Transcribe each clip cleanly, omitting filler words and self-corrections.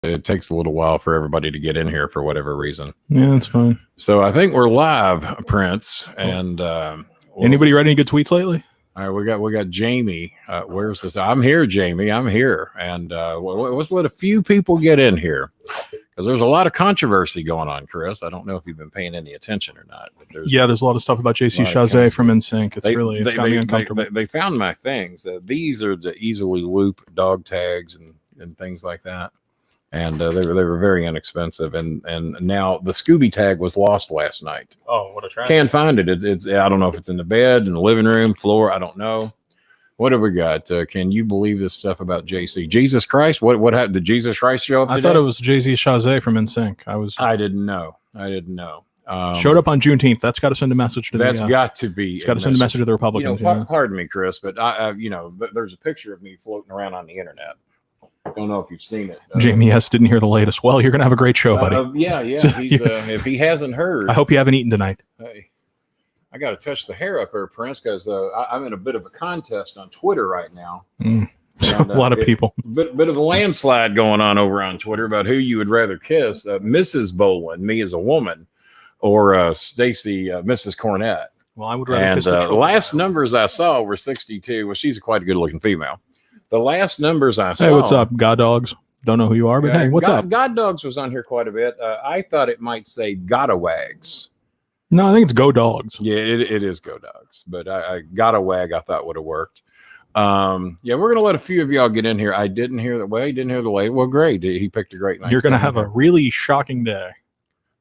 it takes a little while for everybody to get in here for whatever reason. Yeah, that's fine. So I think we're live, Prince. And anybody write any good tweets lately? All right, we got Jamie. Where's this? I'm here, Jamie. I'm here. And let's let a few people get in here because there's a lot of controversy going on, Chris. I don't know if you've been paying any attention or not. But there's a lot of stuff about JC Chazé from NSYNC. It's got me uncomfortable. They found my things. These are the easily loop dog tags and things like that. And they were very inexpensive. And now the Scooby tag was lost last night. Oh, what a tragedy. Can't find it. It's I don't know if it's in the bed, in the living room, floor. I don't know. What have we got? Can you believe this stuff about JC? Jesus Christ? What happened? Did Jesus Christ show up today? I thought it was JC Chazé from NSYNC. I didn't know. Showed up on Juneteenth. That's got to send a message to the. That's got to be. It's got to send a message to the Republicans. Pardon me, Chris, but there's a picture of me floating around on the internet. I don't know if you've seen it. Jamie S. didn't hear the latest. Well, you're going to have a great show, buddy. Yeah. If he hasn't heard. I hope you haven't eaten tonight. Hey, I got to touch the hair up here, Prince, because I'm in a bit of a contest on Twitter right now. And, a lot of people. Bit of a landslide going on over on Twitter about who you would rather kiss, Mrs. Boland, me as a woman, or Stacey, Mrs. Cornette. Well, I would rather kiss the last numbers I saw were 62. Well, she's a quite a good-looking female. The last numbers I saw. Hey, what's up, God Dogs? Don't know who you are, but hey, what's up? God Dogs was on here quite a bit. I thought it might say Gotta Wags. No, I think it's Go Dogs. Yeah, it is Go Dogs. But I Gotta Wag I thought would have worked. We're going to let a few of y'all get in here. I didn't hear the way. Didn't hear the late. Well, great. He picked a great night. You're going to have a really shocking day.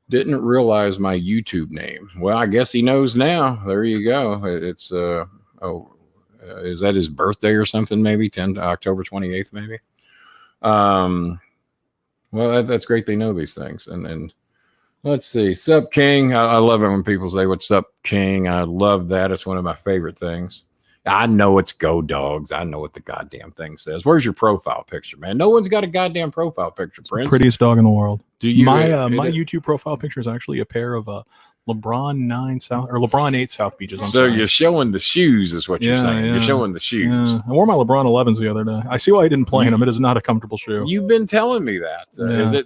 Didn't realize my YouTube name. Well, I guess he knows now. There you go. It's is that his birthday or something? Maybe October 28th, maybe. Well, that's great. They know these things. And let's see. Sup, King. I love it when people say, "What's up, King?" I love that. It's one of my favorite things. I know it's Go Dogs. I know what the goddamn thing says. Where's your profile picture, man? No one's got a goddamn profile picture, Prince. Prettiest dog in the world. Do you? My YouTube profile picture is actually a pair of LeBron 8 South Beaches. You're showing the shoes, is what you're saying. Yeah. You're showing the shoes. Yeah. I wore my LeBron 11s the other day. I see why I didn't play in them. It is not a comfortable shoe. You've been telling me that.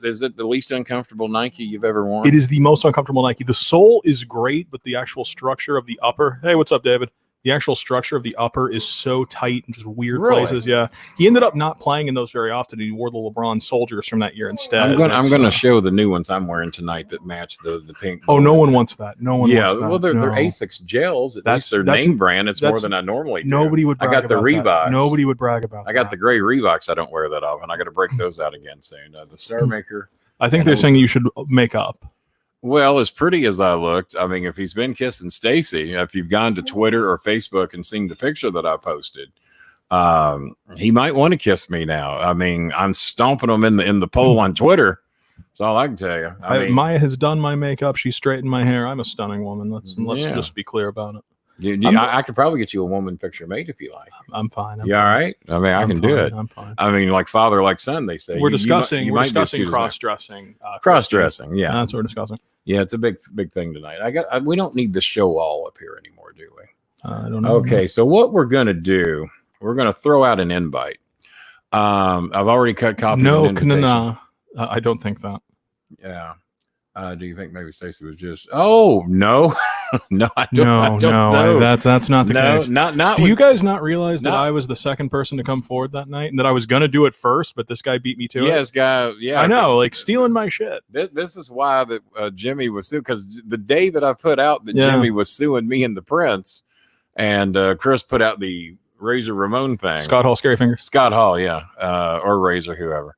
Is it the least uncomfortable Nike you've ever worn? It is the most uncomfortable Nike. The sole is great, but the actual structure of the upper. Hey, what's up, David? The actual structure of the upper is so tight and just weird places. Yeah, he ended up not playing in those very often. He wore the LeBron Soldiers from that year instead. I'm going to show the new ones I'm wearing tonight that match the pink. Oh, no one wants that. No one. wants that. Well, they're Asics gels. That's their name brand. It's more than I normally do. Nobody would. Brag I got the Reeboks. That. Nobody would brag about. I got the gray Reeboks. I don't wear that often. I got to break those out again soon. The Star Maker. I think they're saying you should make up. Well, as pretty as I looked, I mean, if he's been kissing Stacey, if you've gone to Twitter or Facebook and seen the picture that I posted, he might want to kiss me now. I mean, I'm stomping him in the poll on Twitter. That's all I can tell you. I mean, Maya has done my makeup. She straightened my hair. I'm a stunning woman. Let's just be clear about it. I could probably get you a woman picture made if you like. I'm fine. You all right? I mean, I can do it. I'm fine. I mean, like father, like son, they say. We're discussing cross-dressing. Cross-dressing, yeah. That's what we're discussing. Yeah, it's a big thing tonight. We don't need the show all up here anymore, do we? I don't know. Okay, so what we're going to do, we're going to throw out an invite. I've already cut copies of an invitation. No. I don't think that. Yeah. Do you think maybe Stacey was just? Oh no, no, I don't know. That's not the case. Not. Do you guys not realize that I was the second person to come forward that night, and that I was gonna do it first, but this guy beat me to it? Yes, guy. Yeah, I know, like stealing my shit. This is why that Jimmy was sued, because the day that I put out that Jimmy was suing me and the Prince, and Chris put out the Razor Ramon thing. Scott Hall, Scary Fingers. Scott Hall, yeah, or Razor, whoever.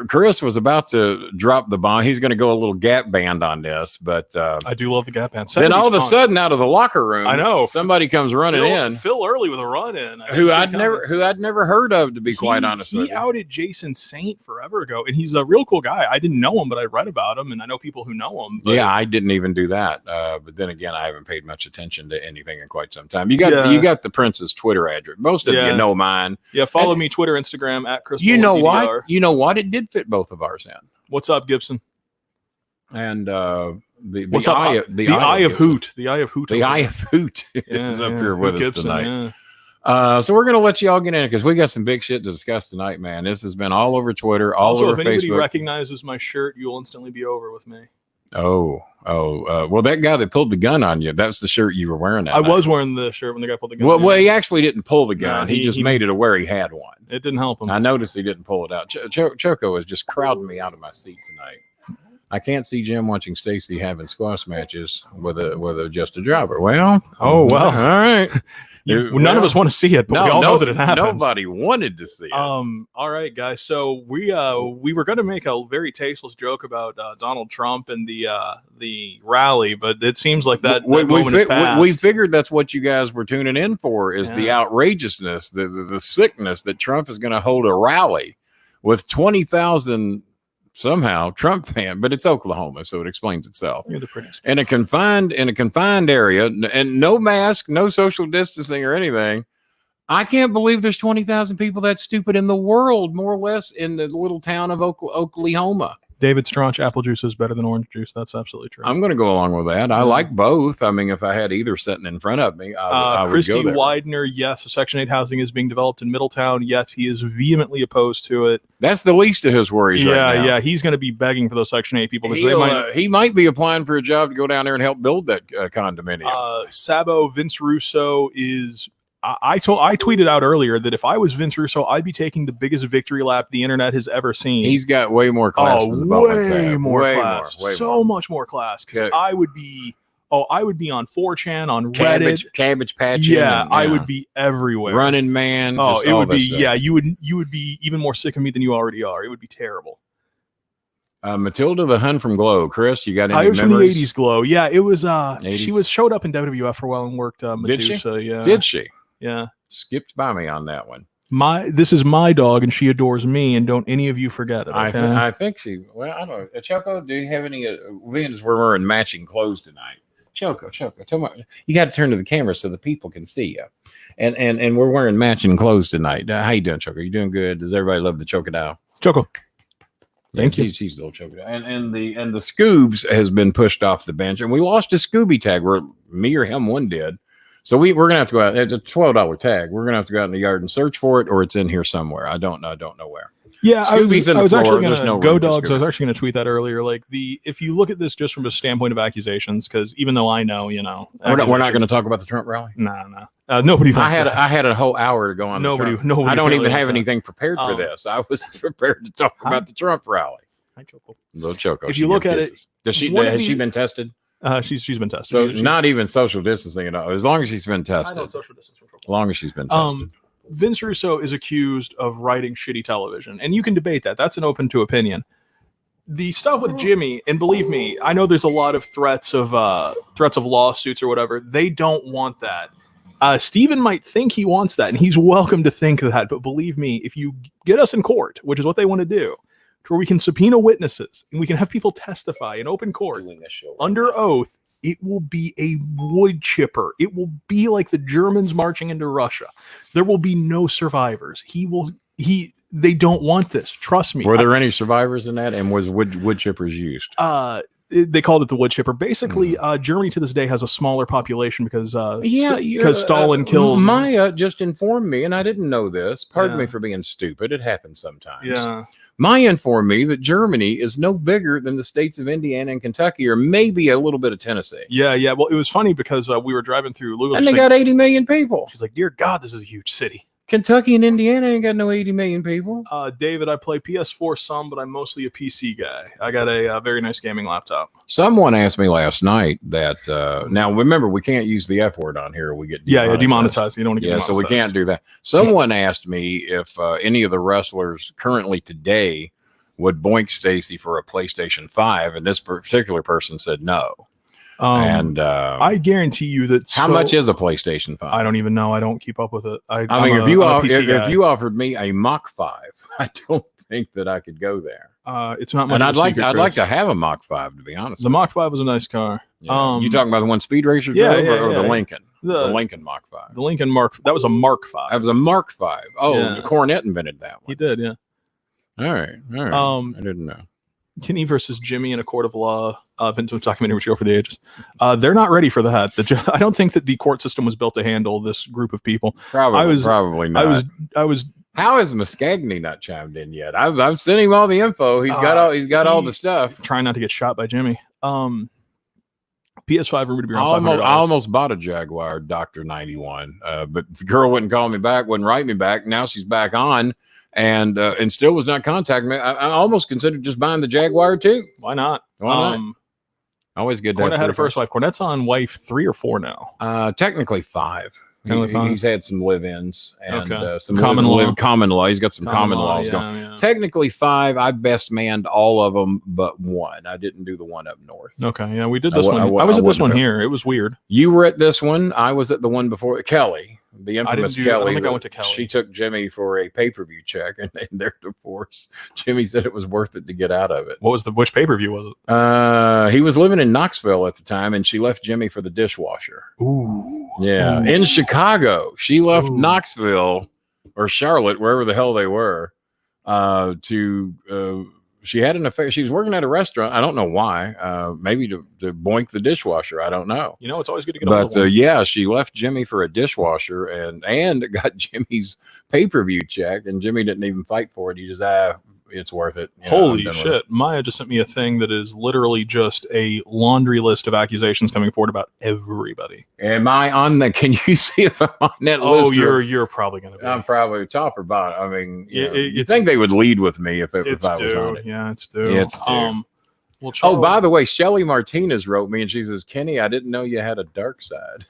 Chris was about to drop the bomb. He's going to go a little Gap band on this, but I do love the Gap band. Then all of a sudden, out of the locker room, I know somebody comes running in. Phil early with a run in, who I'd never heard of, to be quite honest with you. He outed Jason Saint forever ago, and he's a real cool guy. I didn't know him, but I read about him, and I know people who know him. But... Yeah, I didn't even do that. But then again, I haven't paid much attention to anything in quite some time. You got the Prince's Twitter address. Most of you know mine. Yeah, follow me Twitter, Instagram at Chris. You know what? You know what? It did fit both of ours in. What's up, Gibson? And the eye of Hoot. The eye of Hoot is up here with us tonight. So we're gonna let you all get in because we got some big shit to discuss tonight, man. This has been all over Twitter, all also, over if anybody Facebook. recognizes my shirt, you'll instantly be over with me. Well, that guy that pulled the gun on you, that's the shirt you were wearing that I night. was wearing the shirt when the guy pulled the gun. Well, he actually didn't pull the gun. No, he just made it aware he had one. It didn't help him. I noticed he didn't pull it out. Choco is just crowding me out of my seat tonight. I can't see Jim watching Stacey having squash matches with just a driver. Well, all right. None of us want to see it, but we all know that it happens. Nobody wanted to see it. All right, guys. So we were going to make a very tasteless joke about Donald Trump and the rally, but it seems like that moment is past. We figured that's what you guys were tuning in for, is the outrageousness, the sickness that Trump is going to hold a rally with 20,000 somehow Trump fan, but it's Oklahoma, so it explains itself. You're the prettiest. In a confined area, and no mask, no social distancing or anything. I can't believe there's 20,000 people that stupid in the world, more or less, in the little town of Oklahoma. David Straunch, apple juice is better than orange juice. That's absolutely true. I'm going to go along with that. I like both. I mean, if I had either sitting in front of me, I would Christy go there. Widener, yes. Section 8 housing is being developed in Middletown. Yes, he is vehemently opposed to it. That's the least of his worries right now. Yeah, he's going to be begging for those Section 8 people. He might be applying for a job to go down there and help build that condominium. Sabo, Vince Russo is... I tweeted out earlier that if I was Vince Russo, I'd be taking the biggest victory lap the internet has ever seen. He's got way more class than the Bowmans have. Way more class. So much more class. Because I would be on 4chan, on Reddit. Cabbage Patch. Yeah, I would be everywhere. Running Man. Oh, it would be, you would be even more sick of me than you already are. It would be terrible. Matilda the Hun from Glow. Chris, you got any memories? From the 80s Glow. Yeah, it was, she showed up in WWF for a while and worked Medusa. Did she? Yeah. Did she? Yeah. Skipped by me on that one. This is my dog and she adores me, and don't any of you forget it. Okay? I think she, well, I don't know. Choco, do you have any, we're wearing matching clothes tonight. Choco, tell me, you got to turn to the camera so the people can see you. And we're wearing matching clothes tonight. How you doing, Choco? You doing good? Does everybody love the Chocodow? Choco. Thank you. She's a little Chocodow. And the Scoobs has been pushed off the bench, and we lost a Scooby tag where me or him one did. So we're gonna have to go out. It's a $12 tag. We're gonna have to go out in the yard and search for it, or it's in here somewhere. I don't know where. Yeah, Scooby's I was actually going to go dogs. I was actually going to tweet that earlier. Like if you look at this just from a standpoint of accusations, because even though I know, we're not going to talk about the Trump rally. No. Nobody. I had a whole hour to go on. Nobody. I don't even have anything prepared for this. I was prepared to talk about the Trump rally. Hi, Choco. Little Choco. If you look at it, has she been tested? She's been tested. So not even social distancing at all. As long as she's been tested. I don't social distance from as long as she's been tested. Vince Russo is accused of writing shitty television, and you can debate that. That's an open to opinion. The stuff with Jimmy, and believe me, I know there's a lot of threats of lawsuits or whatever. They don't want that. Steven might think he wants that, and he's welcome to think that. But believe me, if you get us in court, which is what they want to do, to where we can subpoena witnesses and we can have people testify in open court under oath, it will be a wood chipper. It will be like the Germans marching into Russia. There will be no survivors. They don't want this. Trust me. Were there any survivors in that? And was wood chippers used? They called it the wood chipper. Basically, Germany to this day has a smaller population because Stalin killed. Maya just informed me, and I didn't know this. Pardon me for being stupid. It happens sometimes. Yeah. Maya informed me that Germany is no bigger than the states of Indiana and Kentucky, or maybe a little bit of Tennessee. Yeah. Well, it was funny because we were driving through Louisville. And they got 80 million people. She's like, dear God, this is a huge city. Kentucky and Indiana ain't got no 80 million people. David, I play PS4 some, but I'm mostly a PC guy. I got a very nice gaming laptop. Someone asked me last night that, now remember, we can't use the F word on here. We get demonetized. You don't want to get demonetized. So we can't do that. Someone asked me if any of the wrestlers currently today would boink Stacey for a PlayStation 5, and this particular person said no. I guarantee you that. How much is a PlayStation 5? I don't even know. I don't keep up with it. I mean, if you offered me a Mach 5, I don't think that I could go there. It's not much. And I'd like to have a Mach 5, to be honest. The Mach 5 was a nice car. Yeah. You talking about the one Speed Racer drove, or the Lincoln? The Lincoln Mach 5. The Lincoln Mark. That was a Mark 5. That was a Mark 5. Oh, Cornette invented that one. He did. Yeah. All right. I didn't know. Kenny versus Jimmy in a court of law. Vintage documentary which go for the ages. They're not ready for that. I don't think that the court system was built to handle this group of people. Probably not. I was. How has Muskogny not chimed in yet? I've sent him all the info. He's got all the stuff. Trying not to get shot by Jimmy. PS5 rumored to be around $500. I almost bought a Jaguar Dr. 91, but the girl wouldn't call me back, wouldn't write me back. Now she's back on and still was not contacting me. I almost considered just buying the Jaguar too. Why not? Always good. Cornette had a first wife. Cornette's on wife 3 or 4 now. Technically 5. He's had some live-ins and some common law. He's got some common laws going. Yeah. Technically 5. I best manned all of them but one. I didn't do the one up north. Okay, yeah, we did this one. I was at this one here. It was weird. You were at this one. I was at the one before. Kelly, the infamous Kelly. I don't think I went to Kelly. She took Jimmy for a pay-per-view check, and in their divorce, Jimmy said it was worth it to get out of it. Which pay-per-view was it? He was living in Knoxville at the time, and she left Jimmy for the dishwasher. Ooh. Yeah. Ooh. In Chicago. She left Knoxville or Charlotte, wherever the hell they were, she had an affair. She was working at a restaurant. I don't know why. Maybe to boink the dishwasher. I don't know. It's always good to get on the yeah, she left Jimmy for a dishwasher and got Jimmy's pay-per-view check, and Jimmy didn't even fight for it. He just, it's worth it. Holy shit. Maya just sent me a thing that is literally just a laundry list of accusations coming forward about everybody. Am I on the, can you see if I'm on that list? Oh, you're probably going to be. I'm probably top or bottom. I mean, you think they would lead with me if I was on it. Yeah, it's due. It's due. By the way, Shelly Martinez wrote me and she says, Kenny, I didn't know you had a dark side.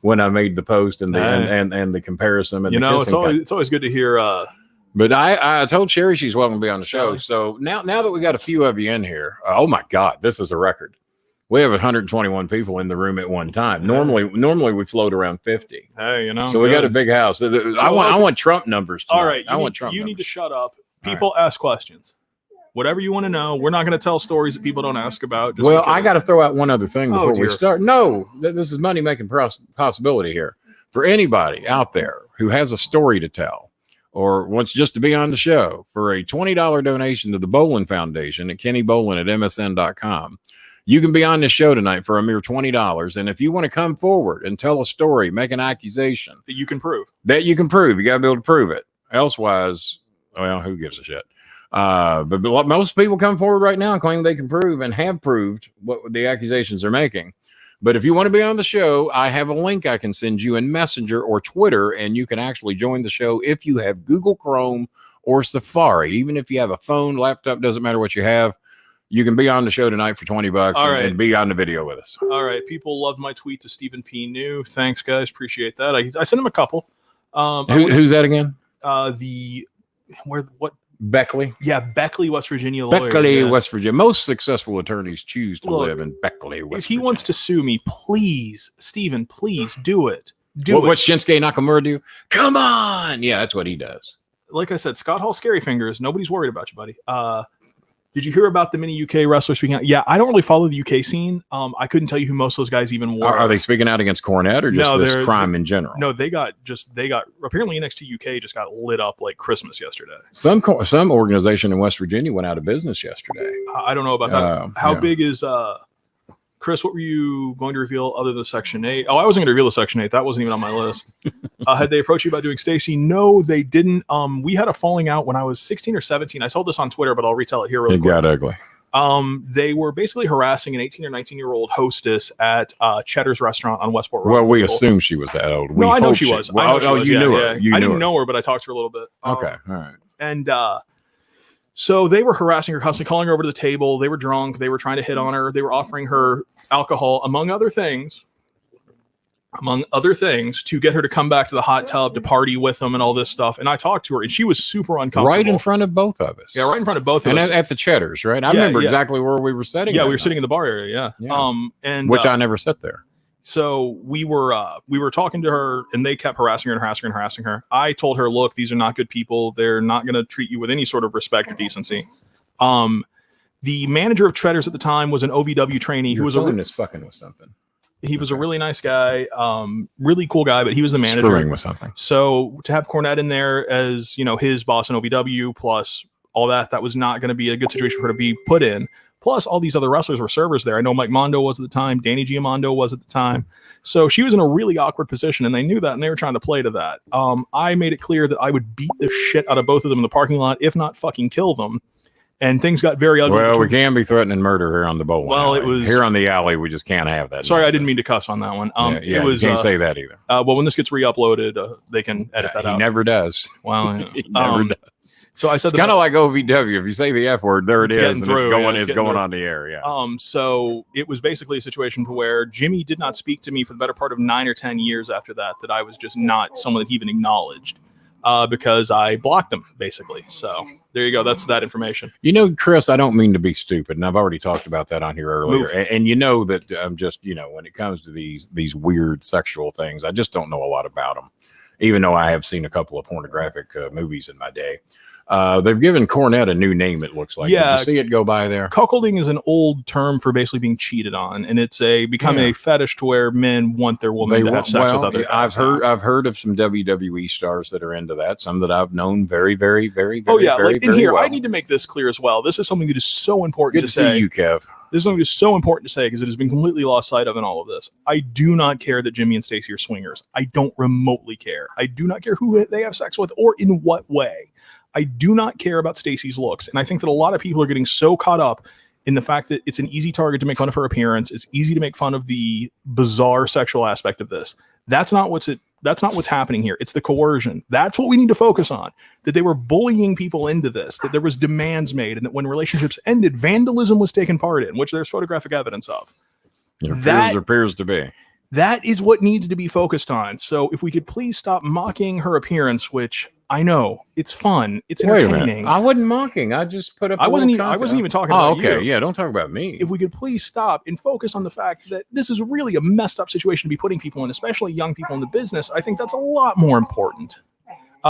When I made the post and the comparison. And it's always good to hear, but I told Sherry she's welcome to be on the show. So now that we got a few of you in here, oh my God, this is a record. We have 121 people in the room at one time. Normally we float around 50. Hey, so we got a big house. I want Trump numbers tonight. All right, you need to shut up. People ask questions. Whatever you want to know. We're not going to tell stories that people don't ask about. I got to throw out one other thing before we start. No, this is money-making possibility here. For anybody out there who has a story to tell, or wants just to be on the show, for a $20 donation to the Bolin Foundation at kennybolin@msn.com. You can be on this show tonight for a mere $20. And if you want to come forward and tell a story, make an accusation that you can prove, you got to be able to prove it. Elsewise, well, who gives a shit? But most people come forward right now and claim they can prove and have proved what the accusations are making. But if you want to be on the show, I have a link I can send you in Messenger or Twitter, and you can actually join the show if you have Google Chrome or Safari. Even if you have a phone, laptop, doesn't matter what you have. You can be on the show tonight for $20 and be on the video with us. All right. People loved my tweet to Stephen P. New. Thanks, guys. Appreciate that. I sent him a couple. Who's that again? What? Beckley? Yeah, Beckley, West Virginia lawyer. Beckley, West Virginia. Most successful attorneys choose to live in Beckley, West Virginia. If he wants to sue me, please, Stephen, please do it. What's Shinsuke Nakamura do? Come on! Yeah, that's what he does. Like I said, Scott Hall, Scary Fingers. Nobody's worried about you, buddy. Did you hear about the many UK wrestlers speaking out? Yeah, I don't really follow the UK scene. I couldn't tell you who most of those guys even were. Are they speaking out against Cornette or just this crime in general? No, they got apparently NXT UK just got lit up like Christmas yesterday. Some organization in West Virginia went out of business yesterday. I don't know about that. How big is Chris? What were you going to reveal other than Section 8? Oh, I wasn't going to reveal the Section 8. That wasn't even on my list. Had they approached you about doing Stacey? No, they didn't. We had a falling out when I was 16 or 17. I told this on Twitter, but I'll retell it here real quick. It got ugly. They were basically harassing an 18 or 19-year-old hostess at Cheddar's restaurant on Westport Road. Well, we assume she was that old. No, I know she was. You knew her. I didn't know her, but I talked to her a little bit. Okay, all right. And so they were harassing her, constantly calling her over to the table. They were drunk. They were trying to hit on her. They were offering her alcohol, among other things, to get her to come back to the hot tub to party with them and all this stuff. And I talked to her, and she was super uncomfortable. Right in front of both of us. Yeah, right in front of both of us. And at the Cheddar's, right? I remember exactly where we were sitting. Yeah, we were sitting in the bar area. Yeah. Which I never sat there. So we were talking to her, and they kept harassing her and harassing her. I told her, look, these are not good people. They're not going to treat you with any sort of respect or decency. The manager of Cheddar's at the time was an OVW trainee who was fucking with something. He was a really nice guy, really cool guy, but he was the manager. Screwing with something. So to have Cornette in there as, his boss in OVW plus all that. That was not going to be a good situation for her to be put in. Plus, all these other wrestlers were servers there. I know Mike Mondo was at the time. Danny Giamondo was at the time. So she was in a really awkward position, and they knew that, and they were trying to play to that. I made it clear that I would beat the shit out of both of them in the parking lot, if not fucking kill them. And things got very ugly. Well, we can't be threatening murder here on the bowling. Well, alley. it was here on the alley. We just can't have that. Sorry, nonsense. I didn't mean to cuss on that one. It was. You can't say that either. Well, when this gets re-uploaded, they can edit that out. He never does. Well, he never does. So I said it's kind of like OVW. If you say the F word, there it is, and it's going on the air. Yeah. So it was basically a situation where Jimmy did not speak to me for the better part of 9 or 10 years after that. That I was just not someone that he even acknowledged. Because I blocked him, basically. So there you go. That's that information. You know, Chris, I don't mean to be stupid, and I've already talked about that on here earlier. And you know that I'm just, when it comes to these weird sexual things, I just don't know a lot about them, even though I have seen a couple of pornographic movies in my day. They've given Cornette a new name, it looks like. Yeah. Did you see it go by there? Cuckolding is an old term for basically being cheated on, and it's become a fetish to where men want their woman to have sex with other guys. I've heard of some WWE stars that are into that, some that I've known very, very, very, very, very, very here, well. I need to make this clear as well. This is something that is so important Good to say. See you, Kev. This is something that's so important to say because it has been completely lost sight of in all of this. I do not care that Jimmy and Stacey are swingers. I don't remotely care. I do not care who they have sex with or in what way. I do not care about Stacey's looks. And I think that a lot of people are getting so caught up in the fact that it's an easy target to make fun of her appearance. It's easy to make fun of the bizarre sexual aspect of this. That's not what's happening here. It's the coercion. That's what we need to focus on. That they were bullying people into this, that there was demands made, and that when relationships ended, vandalism was taken part in, which there's photographic evidence of. There appears to be. That is what needs to be focused on. So if we could please stop mocking her appearance, which I know it's fun, it's entertaining. I wasn't mocking. I just put up. I wasn't even talking about you. Yeah, don't talk about me. If we could please stop and focus on the fact that this is really a messed up situation to be putting people in, especially young people in the business, I think that's a lot more important.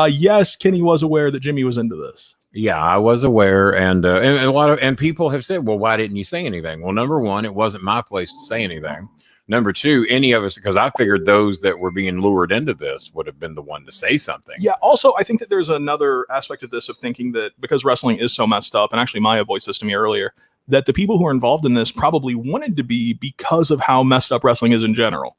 Yes, Kenny was aware that Jimmy was into this. Yeah, I was aware, and a lot of people have said, "Well, why didn't you say anything?" Well, number one, it wasn't my place to say anything. Number two, any of us, because I figured those that were being lured into this would have been the one to say something. Yeah. Also, I think that there's another aspect of this of thinking that because wrestling is so messed up, and actually Maya voiced this to me earlier, that the people who are involved in this probably wanted to be because of how messed up wrestling is in general.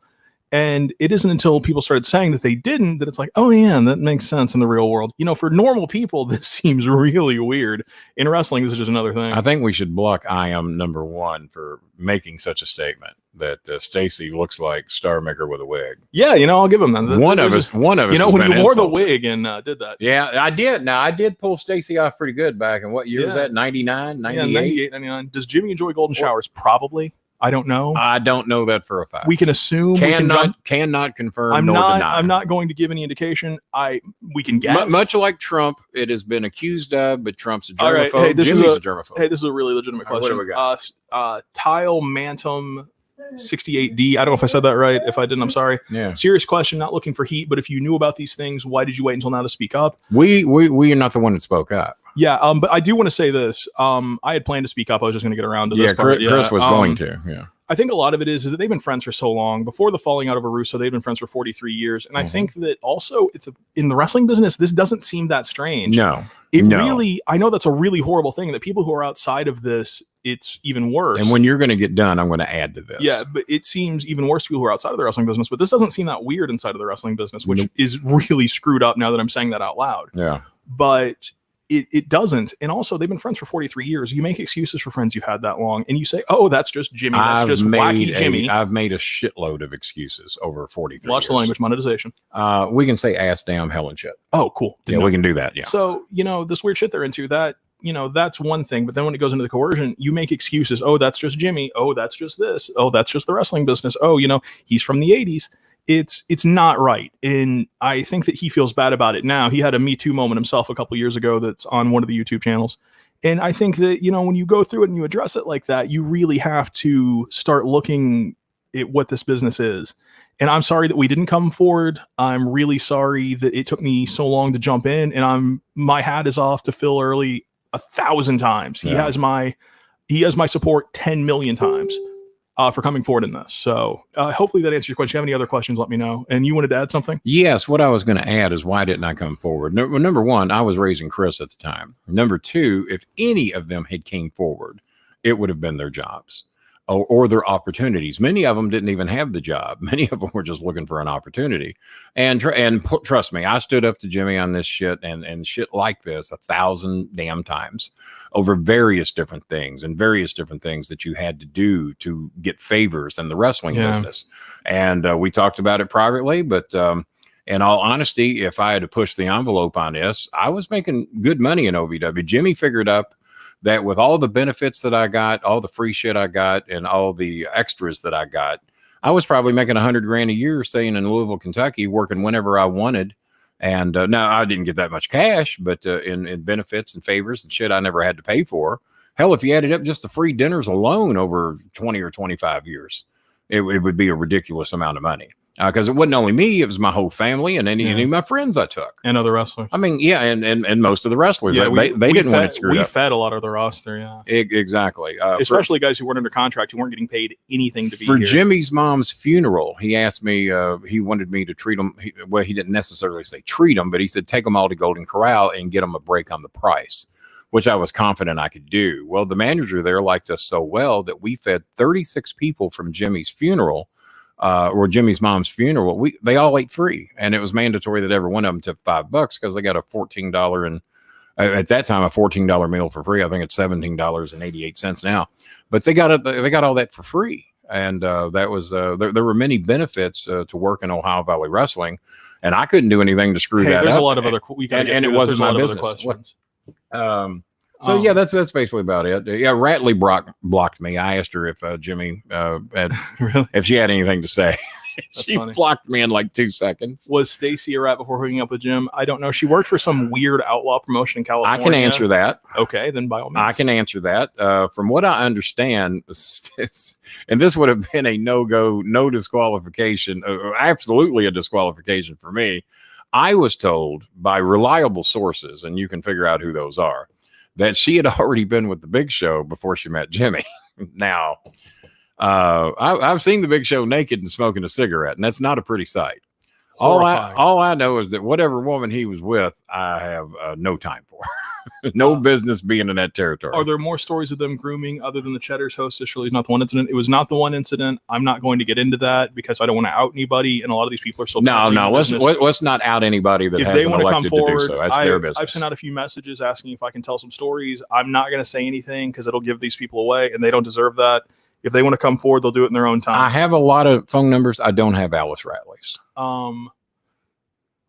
And it isn't until people started saying that they didn't that it's like, oh yeah, that makes sense in the real world. For normal people, this seems really weird. In wrestling, this is just another thing. I think we should block I am number one for making such a statement that Stacey looks like Star Maker with a wig. Yeah, I'll give him that. One of us. When you wore the wig and did that. Yeah, I did. Now I did pull Stacey off pretty good back in what year was that? 99, 98? Yeah, 98, 99. Does Jimmy enjoy golden showers? Probably. I don't know. I don't know that for a fact. We can assume. Cannot confirm. I'm nor not. deny. I'm not going to give any indication. We can guess. Much like Trump, it has been accused of, but Trump's a germaphobe. All right. Hey, Jimmy's a germaphobe. Hey, this is a really legitimate question. What do we got? Tile Mantum 68D. I don't know if I said that right. If I didn't, I'm sorry. Yeah. Serious question. Not looking for heat, but if you knew about these things, why did you wait until now to speak up? We are not the one that spoke up. Yeah. But I do want to say this. I had planned to speak up. I was just going to get around to this part. Chris was going to. Yeah. I think a lot of it is that they've been friends for so long. Before the falling out of Russo, they've been friends for 43 years. And I think that also in the wrestling business, this doesn't seem that strange. No. Really, I know that's a really horrible thing that people who are outside of this, it's even worse. And when you're going to get done, I'm going to add to this. Yeah, but it seems even worse to people who are outside of the wrestling business. But this doesn't seem that weird inside of the wrestling business, which is really screwed up now that I'm saying that out loud. Yeah. But it doesn't. And also, they've been friends for 43 years. You make excuses for friends you've had that long, and you say, oh, that's just Jimmy. That's just wacky Jimmy. I've made a shitload of excuses over 43 Watch years. the language monetization. We can say ass, damn, hell, and shit. Oh, cool. Yeah, we can do that. Yeah. So, this weird shit they're into, that, that's one thing. But then when it goes into the coercion, you make excuses. Oh, that's just Jimmy. Oh, that's just this. Oh, that's just the wrestling business. Oh, he's from the 80s. It's not right. And I think that he feels bad about it now. He had a Me Too moment himself a couple years ago that's on one of the YouTube channels. And I think that, when you go through it and you address it like that, you really have to start looking at what this business is. And I'm sorry that we didn't come forward. I'm really sorry that it took me so long to jump in. And my hat is off to Phil Early 1,000 times. He has my support 10 million times. for coming forward in this. So hopefully that answers your question. If you have any other questions, let me know. And you wanted to add something? Yes. What I was going to add is why didn't I come forward? Number one, I was raising Chris at the time. Number two, if any of them had came forward, it would have been their jobs or their opportunities. Many of them didn't even have the job. Many of them were just looking for an opportunity. And trust me, I stood up to Jimmy on this shit and shit like this 1,000 damn times over various different things and various different things that you had to do to get favors in the wrestling business. And we talked about it privately, but in all honesty, if I had to push the envelope on this, I was making good money in OVW. Jimmy figured up that with all the benefits that I got, all the free shit I got, and all the extras that I got, I was probably making $100,000 a year staying in Louisville, Kentucky, working whenever I wanted. And now I didn't get that much cash, but in benefits and favors and shit I never had to pay for. Hell, if you added up just the free dinners alone over 20 or 25 years, it would be a ridiculous amount of money. Because it wasn't only me, it was my whole family and any of my friends I took. And other wrestlers. I mean, and most of the wrestlers. They didn't want it screwed up. We fed a lot of the roster, Exactly. Especially guys who weren't under contract, who weren't getting paid anything to be here. For here. Jimmy's mom's funeral, he asked me, he wanted me to treat them. Well, he didn't necessarily say treat them, but he said take them all to Golden Corral and get them a break on the price, which I was confident I could do. Well, the manager there liked us so well that we fed 36 people from Jimmy's funeral. Or Jimmy's mom's funeral, they all ate free, and it was mandatory that every one of them took $5 because they got a $14 and at that time a $14 meal for free. I think it's $17.88 now, but they got all that for free, and that was there were many benefits to work in Ohio Valley Wrestling, and I couldn't do anything to screw that up. There's a lot of other and it wasn't my business. So yeah, that's basically about it. Yeah, Ratley blocked me. I asked her if Jimmy had really? If she had anything to say. She blocked me in like 2 seconds. Was Stacey a rat before hooking up with Jim? I don't know. She worked for some weird outlaw promotion in California. I can answer that. Okay, then by all means. I can answer that. From what I understand, and this would have been a no-go, no disqualification, absolutely a disqualification for me. I was told by reliable sources, and you can figure out who those are, that she had already been with the Big Show before she met Jimmy. Now, I've seen the Big Show naked and smoking a cigarette, and that's not a pretty sight. All I know is that whatever woman he was with, I have no time for. No business being in that territory. Are there more stories of them grooming other than the Cheddar's hostess? Surely not the one incident. It was not the one incident. I'm not going to get into that because I don't want to out anybody, and a lot of these people are still no. Let's not out anybody that hasn't elected to do so. That's their business. I've sent out a few messages asking if I can tell some stories. I'm not going to say anything because it'll give these people away, and they don't deserve that. If they want to come forward, they'll do it in their own time. I have a lot of phone numbers. I don't have Alice Ratley's.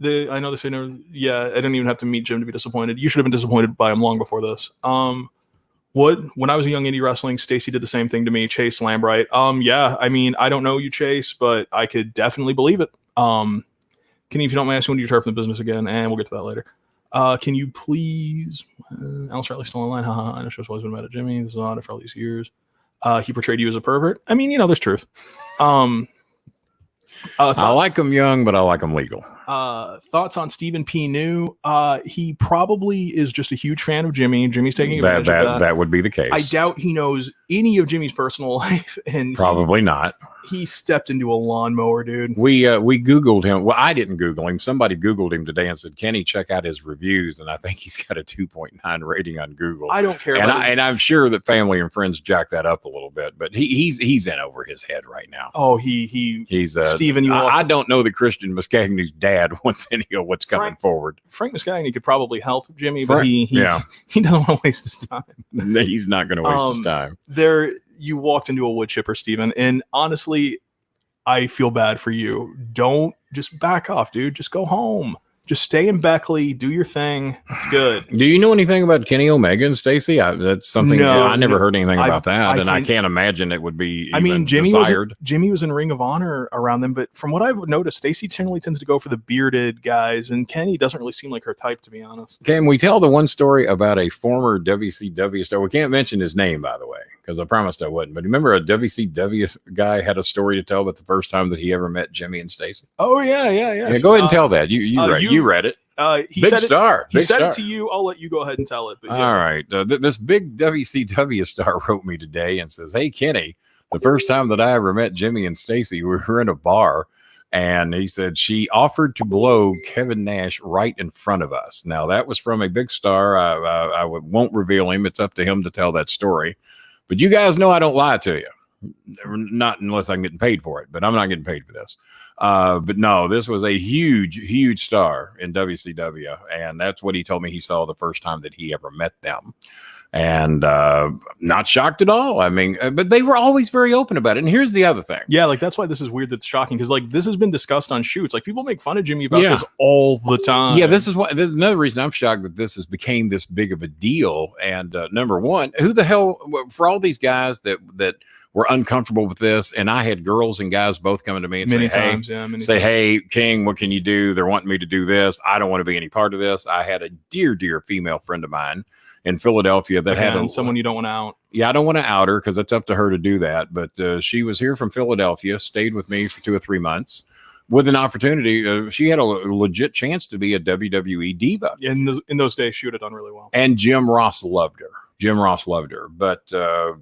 I know they say never. Yeah, I didn't even have to meet Jim to be disappointed. You should have been disappointed by him long before this. When I was a young indie wrestling, Stacey did the same thing to me. Chase Lambright. Yeah. I mean, I don't know you, Chase, but I could definitely believe it. Can you, if you don't mind asking, when do you retire from the business again? And we'll get to that later. Can you please? Alice Ratley still online. Haha. I know she's always been mad at Jimmy. This is odd for all these years. He portrayed you as a pervert. I mean, there's truth. I like him young, but I like him legal. Thoughts on Stephen P. New? He probably is just a huge fan of Jimmy. Jimmy's taking advantage of that. That would be the case. I doubt he knows any of Jimmy's personal life, and probably not. He stepped into a lawnmower, dude. We Googled him. Well, I didn't Google him. Somebody Googled him today and said, "Can he check out his reviews?" And I think he's got a 2.9 rating on Google. I don't care. And I'm sure that family and friends jack that up a little bit, but he's in over his head right now. Oh, he's Stephen. I don't know that Christian Muscagny's dad wants any of what's coming forward. Frank Muscagny could probably help Jimmy, but he doesn't want to waste his time. He's not going to waste his time. You walked into a wood chipper, Stephen, and honestly, I feel bad for you. Don't just back off, dude. Just go home. Just stay in Beckley. Do your thing. It's good. Do you know anything about Kenny Omega and Stacey? That's something I never heard anything about that, and I can't imagine it would be. Jimmy was in Ring of Honor around them, but from what I've noticed, Stacey generally tends to go for the bearded guys, and Kenny doesn't really seem like her type, to be honest. Can we tell the one story about a former WCW star? We can't mention his name, by the way, because I promised I wouldn't. But remember, a WCW guy had a story to tell about the first time that he ever met Jimmy and Stacey. Oh yeah. Go ahead and tell that. You read it. Big star. He said it to you. I'll let you go ahead and tell it. But all right. This big WCW star wrote me today and says, "Hey, Kenny, the first time that I ever met Jimmy and Stacey, we were in a bar. And he said she offered to blow Kevin Nash right in front of us. Now, that was from a big star. I won't reveal him. It's up to him to tell that story. But you guys know I don't lie to you. Not unless I'm getting paid for it. But I'm not getting paid for this. But no, this was a huge, huge star in WCW. And that's what he told me he saw the first time that he ever met them. And not shocked at all. I mean, but they were always very open about it. And here's the other thing. Yeah, like that's why this is weird. That's shocking because like this has been discussed on shoots. Like people make fun of Jimmy about this all the time. Yeah, this is another reason I'm shocked that this has became this big of a deal. And number one, who the hell for all these guys that were uncomfortable with this, and I had girls and guys both coming to me and say, "Hey, King, what can you do? They're wanting me to do this. I don't want to be any part of this." I had a dear female friend of mine in Philadelphia that had someone you don't want to out. Yeah, I don't want to out her because it's up to her to do that. But she was here from Philadelphia, stayed with me for 2 or 3 months with an opportunity. She had a legit chance to be a WWE diva. In those days, she would have done really well. And Jim Ross loved her. But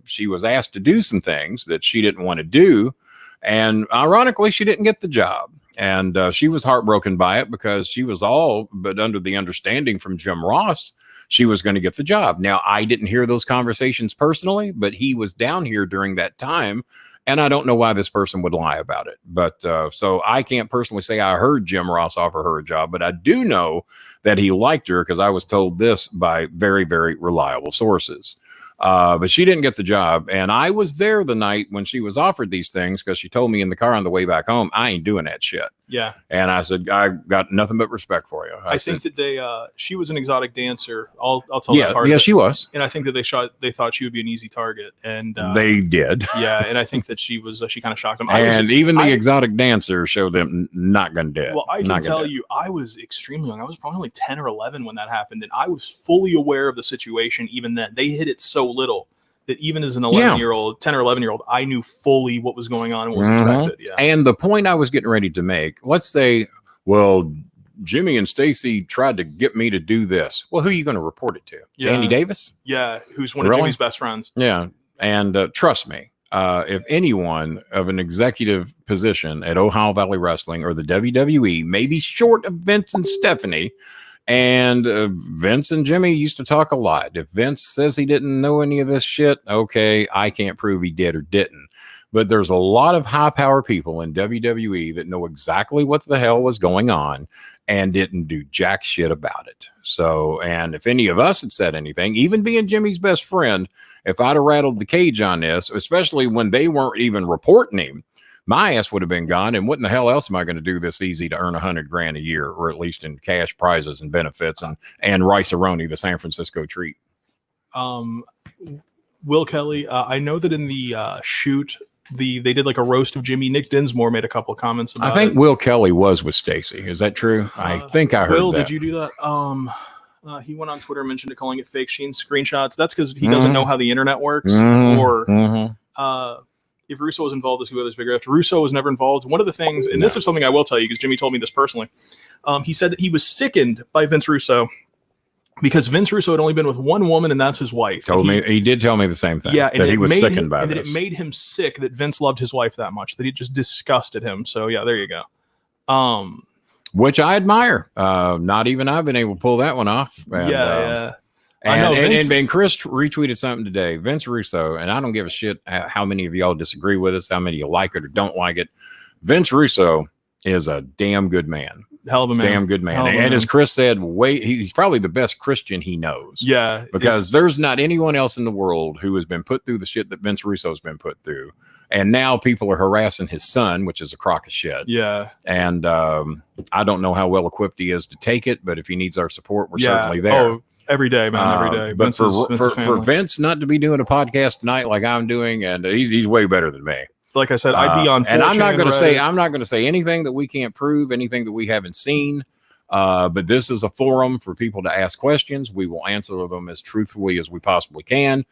she was asked to do some things that she didn't want to do. And ironically, she didn't get the job. And she was heartbroken by it because she was all but under the understanding from Jim Ross she was going to get the job. Now, I didn't hear those conversations personally, but he was down here during that time. And I don't know why this person would lie about it. But so I can't personally say I heard Jim Ross offer her a job, but I do know that he liked her because I was told this by very, very reliable sources. But she didn't get the job. And I was there the night when she was offered these things because she told me in the car on the way back home, I ain't doing that shit. Yeah. And I said, I got nothing but respect for you. I think that she was an exotic dancer. I'll tell that part. Yeah, she was. And I think that they thought she would be an easy target. And they did. Yeah. And I think that she kind of shocked them. Even the exotic dancer showed them not going to do it. Well, I can tell you, I was extremely young. I was probably only 10 or 11 when that happened. And I was fully aware of the situation even then. They hit it so little that even as an 11-year-old, 10 or 11-year-old, I knew fully what was going on and what was expected. Yeah. And the point I was getting ready to make, let's say, well, Jimmy and Stacey tried to get me to do this. Well, who are you going to report it to? Yeah. Andy Davis? Yeah, who's one of Jimmy's best friends. Yeah. And trust me, if anyone of an executive position at Ohio Valley Wrestling or the WWE, maybe short of Vince and Stephanie, and Vince and Jimmy used to talk a lot. If Vince says he didn't know any of this shit, okay, I can't prove he did or didn't. But there's a lot of high power people in WWE that know exactly what the hell was going on and didn't do jack shit about it. So, and if any of us had said anything, even being Jimmy's best friend, if I'd have rattled the cage on this, especially when they weren't even reporting him, my ass would have been gone. And what in the hell else am I going to do this easy to earn $100,000 a year, or at least in cash prizes and benefits and Rice-A-Roni, the San Francisco treat? Will Kelly, I know that in the shoot, they did like a roast of Jimmy. Nick Dinsmore made a couple of comments about it. I think Will Kelly was with Stacey. Is that true? I think I heard Will, that. did you do that? He went on Twitter and mentioned it, calling it fake Sheen screenshots. That's because he doesn't know how the internet works. If Russo was involved, this would be this bigger. If Russo was never involved, one of the things, and this is something I will tell you because Jimmy told me this personally, he said that he was sickened by Vince Russo because Vince Russo had only been with one woman, and that's his wife. He did tell me the same thing. Yeah, that he was sickened by this. And that it made him sick that Vince loved his wife that much, that it just disgusted him. So yeah, there you go. Which I admire. Not even I've been able to pull that one off. And, yeah. And Chris retweeted something today. Vince Russo, and I don't give a shit how many of y'all disagree with us, how many you like it or don't like it. Vince Russo is a damn good man. Hell of a man. Damn good man. And as Chris said, he's probably the best Christian he knows. Yeah. Because there's not anyone else in the world who has been put through the shit that Vince Russo's been put through. And now people are harassing his son, which is a crock of shit. Yeah. And I don't know how well equipped he is to take it, but if he needs our support, we're certainly there. Oh, every day, man, every day. But for Vince not to be doing a podcast tonight like I'm doing, and he's way better than me. Like I said, I'd be on 4chan, and I'm not going to say anything that we can't prove, anything that we haven't seen. But this is a forum for people to ask questions. We will answer them as truthfully as we possibly can.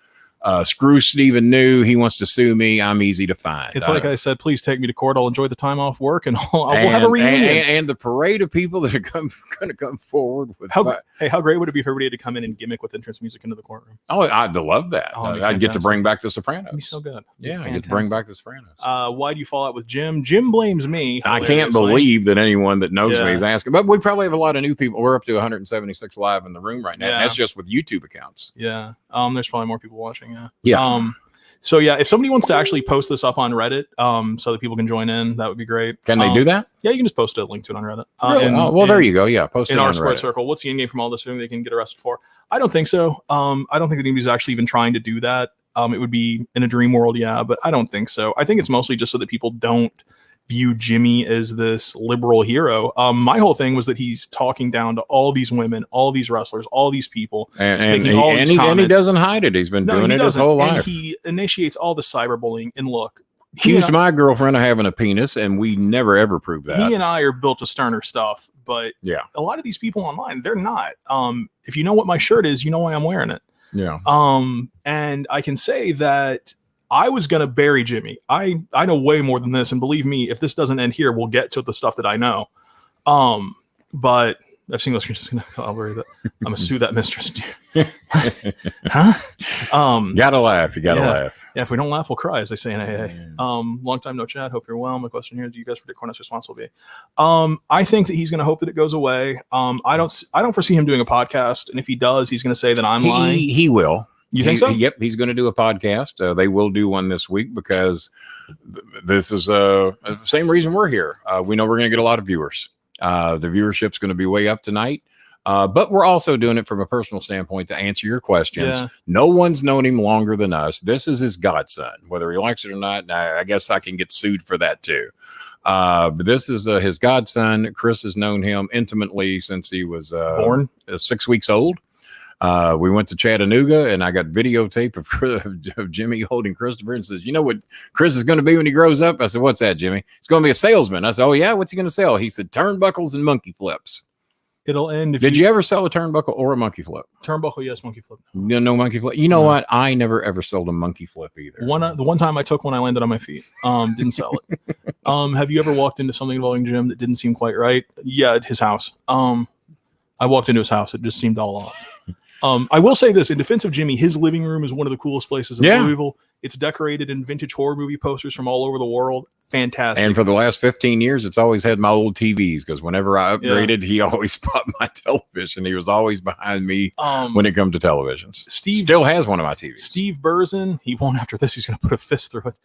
Screw Stephen New. He wants to sue me. I'm easy to find. It's like I said, please take me to court. I'll enjoy the time off work and we'll have a reunion. And the parade of people that are going to come forward with. How great would it be if everybody had to come in and gimmick with entrance music into the courtroom? Oh, I'd love that. I'd get to bring back the Sopranos. That'd be so good. Yeah, I get to bring back the Sopranos. Why do you fall out with Jim? Jim blames me. I can't believe that anyone that knows me is asking. But we probably have a lot of new people. We're up to 176 live in the room right now. Yeah. And that's just with YouTube accounts. Yeah. There's probably more people watching. Yeah. Yeah. So yeah, if somebody wants to actually post this up on Reddit, so that people can join in, that would be great. Can they do that? Yeah, you can just post a link to it on Reddit. Really? There you go. Yeah, post it in on our squared Reddit. circle. What's the end game from all this? Thing they can get arrested for? I don't think so. I don't think that anybody's actually even trying to do that. It would be in a dream world, yeah, but I don't think so. I think it's mostly just so that people don't view Jimmy as this liberal hero. My whole thing was that he's talking down to all these women, all these wrestlers, all these people, and he doesn't hide it. He's been doing it his whole life. And he initiates all the cyberbullying. And look, accused my girlfriend of having a penis, and we never ever proved that. He and I are built to sterner stuff, but yeah, a lot of these people online, they're not. If you know what my shirt is, you know why I'm wearing it. Yeah. And I can say that I was going to bury Jimmy. I know way more than this. And believe me, if this doesn't end here, we'll get to the stuff that I know. But I've seen those. I'll worry that I'm going to sue that mistress. Huh? Gotta laugh. You gotta laugh. Yeah. If we don't laugh, we'll cry, as they say in AA. Long time no chat. Hope you're well. My question here: do you guys predict Cornette's response will be? I think that he's going to hope that it goes away. I don't foresee him doing a podcast. And if he does, he's going to say that I'm lying. He will. You think so? Yep, he's going to do a podcast. They will do one this week because this is the same reason we're here. We know we're going to get a lot of viewers. The viewership's going to be way up tonight. But we're also doing it from a personal standpoint to answer your questions. Yeah. No one's known him longer than us. This is his godson. Whether he likes it or not, I guess I can get sued for that too. But this is his godson. Chris has known him intimately since he was born 6 weeks old. We went to Chattanooga, and I got videotape of Jimmy holding Christopher and says, "You know what Chris is going to be when he grows up?" I said, "What's that, Jimmy?" "It's going to be a salesman." I said, "Oh yeah, what's he going to sell?" He said, "Turnbuckles and monkey flips." It'll end. Did you ever sell a turnbuckle or a monkey flip? Turnbuckle, yes. Monkey flip. No monkey flip. You know what? I never ever sold a monkey flip either. The one time I took one, I landed on my feet. Didn't sell it. Have you ever walked into something involving Jim that didn't seem quite right? Yeah, at his house. I walked into his house. It just seemed all off. I will say this in defense of Jimmy, his living room is one of the coolest places in Louisville. It's decorated in vintage horror movie posters from all over the world. Fantastic. And for the last 15 years, it's always had my old TVs because whenever I upgraded, he always bought my television. He was always behind me when it comes to televisions. Steve still has one of my TVs. Steve Burzin, he won't after this. He's going to put a fist through it.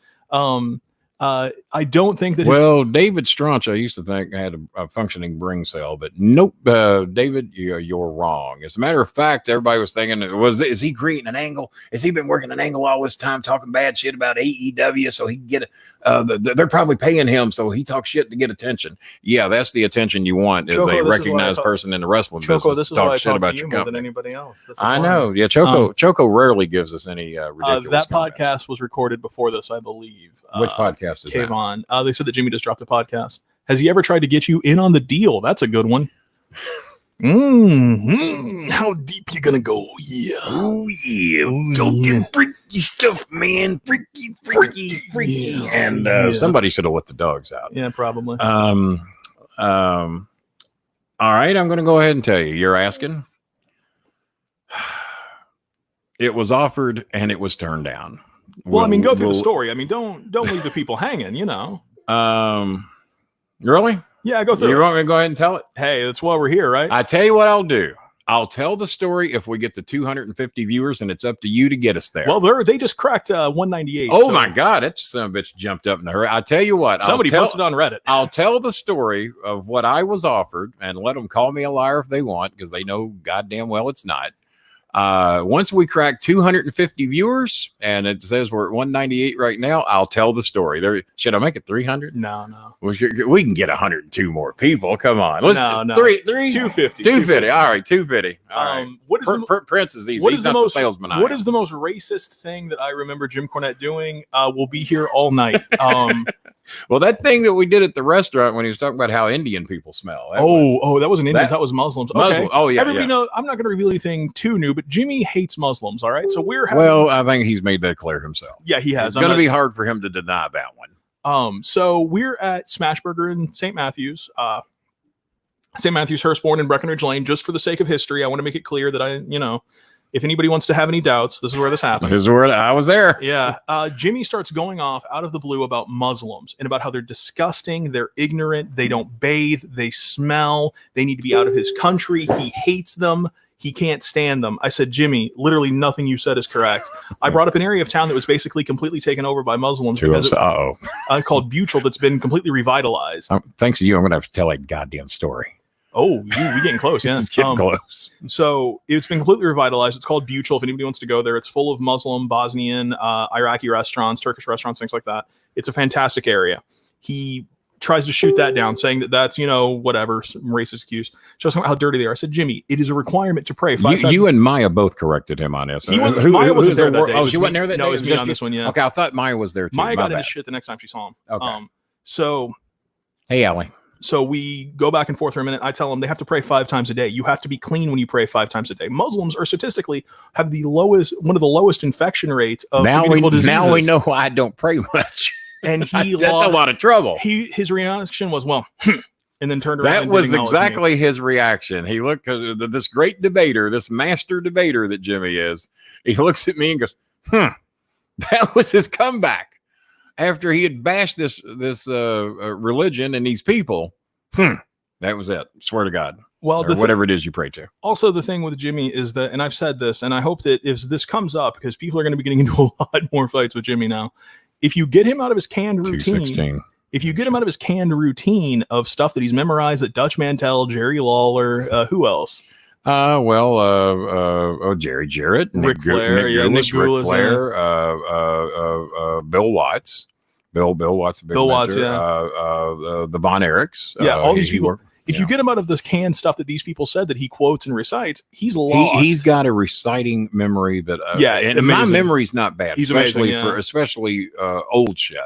I don't think that. David Straunch, I used to think had a functioning brain cell, but nope. David, you're wrong. As a matter of fact, everybody was thinking, is he creating an angle? Has he been working an angle all this time, talking bad shit about AEW so he can get they're probably paying him so he talks shit to get attention. Yeah, that's the attention you want is a recognized person in the wrestling business. This is why I talk about you more than anybody else. I know. Yeah, Choco rarely gives us any ridiculous that comments. Podcast was recorded before this, I believe. Which podcast is that? On. They said that Jimmy just dropped a podcast. Has he ever tried to get you in on the deal? That's a good one. How deep you gonna go? Yeah. Oh yeah. Talking freaky stuff, man. Freaky. Yeah. And somebody should have let the dogs out. Yeah, probably. All right, I'm gonna go ahead and tell you. You're asking. It was offered and it was turned down. Well, go through the story. Don't leave the people hanging, you know. Really? Yeah, go through. You want me to go ahead and tell it? Hey, that's why we're here, right? I tell you what I'll do. I'll tell the story if we get to 250 viewers, and it's up to you to get us there. Well, they just cracked 198. Oh, my God. That son of a bitch jumped up in a hurry. I tell you what. Somebody posted on Reddit. I'll tell the story of what I was offered, and let them call me a liar if they want, because they know goddamn well it's not. Once we crack 250 viewers, and it says we're at 198 right now, I'll tell the story. Should I make it 300? No. We can get 102 more people. Come on. Let's 250. 250. All right, 250. All right. What is Prince is easy. He's not the salesman. What is the most racist thing that I remember Jim Cornette doing? We'll be here all night. Well, that thing that we did at the restaurant when he was talking about how Indian people smell. That wasn't Indians. That was Muslims. Muslim. Okay. Oh, yeah. Everybody knows. I'm not going to reveal anything too new, but Jimmy hates Muslims. All right. So I think he's made that clear himself. Yeah, he has. It's going to be hard for him to deny that one. So we're at Smashburger in St. Matthews. St. Matthews, Hurstbourne, and Breckenridge Lane. Just for the sake of history, I want to make it clear that if anybody wants to have any doubts, this is where this happened. This is where I was there. Yeah. Jimmy starts going off out of the blue about Muslims and about how they're disgusting, they're ignorant, they don't bathe, they smell, they need to be out of his country. He hates them. He can't stand them. I said, Jimmy, literally nothing you said is correct. I brought up an area of town that was basically completely taken over by Muslims called Buchel that's been completely revitalized. Thanks to you, I'm going to have to tell a goddamn story. Oh, we getting close, yeah. It's getting close. So it's been completely revitalized. It's called Buchel. If anybody wants to go there, it's full of Muslim, Bosnian, Iraqi restaurants, Turkish restaurants, things like that. It's a fantastic area. He tries to shoot that down, saying that that's, whatever, some racist excuse. Shows him how dirty they are. I said, Jimmy, it is a requirement to pray. You and Maya both corrected him on this. Maya wasn't there that day. Oh, she wasn't there that day? No, it was me on this one, yeah. Okay, I thought Maya was there too. Maya got into shit the next time she saw him. Okay. Hey, Allie. So we go back and forth for a minute. I tell them they have to pray 5 times a day. You have to be clean when you pray 5 times a day. Muslims are statistically have one of the lowest infection rates of communicable diseases. Now we know why I don't pray much. And that's a lot of trouble. His reaction was, and then turned around. That was exactly his reaction. He looked, because this great debater, this master debater that Jimmy is, he looks at me and goes, that was his comeback. After he had bashed this religion and these people, that was it. Swear to God. Well, whatever it is you pray to. Also, the thing with Jimmy is that, and I've said this, and I hope that if this comes up, because people are going to be getting into a lot more fights with Jimmy now, if you get him out of his canned routine, of stuff that he's memorized, that Dutch Mantel, Jerry Lawler, who else? Jerry Jarrett, Ric Flair, Ric Flair, Bill Watts, Bill Watts, the Von Erichs, all these people. If you get him out of the canned stuff that these people said that he quotes and recites, he's lost. He's got a reciting memory that, and my memory's not bad, especially old shit.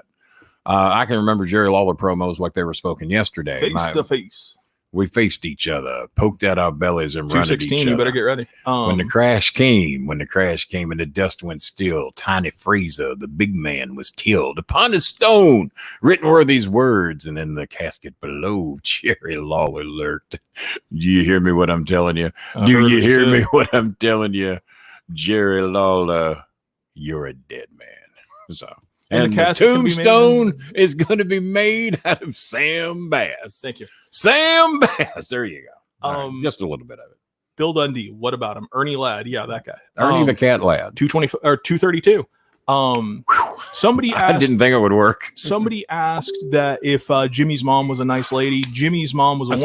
I can remember Jerry Lawler promos like they were spoken yesterday. Face to face. We faced each other, poked at our bellies, and run at each other. You better get ready. When the crash came, and the dust went still, Tiny Fraser, the big man, was killed. Upon a stone, written were these words, and in the casket below, Jerry Lawler lurked. Do you hear me what I'm telling you? Do you hear me what I'm telling you? Jerry Lawler, you're a dead man. So. And the tombstone is going to be made out of Sam Bass. Thank you. Sam Bass. There you go. Right, just a little bit of it. Bill Dundee. What about him? Ernie Ladd. Yeah, that guy. Ernie the Cat Ladd. 232. Somebody asked. I didn't think it would work. Somebody asked that if Jimmy's mom was a nice lady. Jimmy's mom was a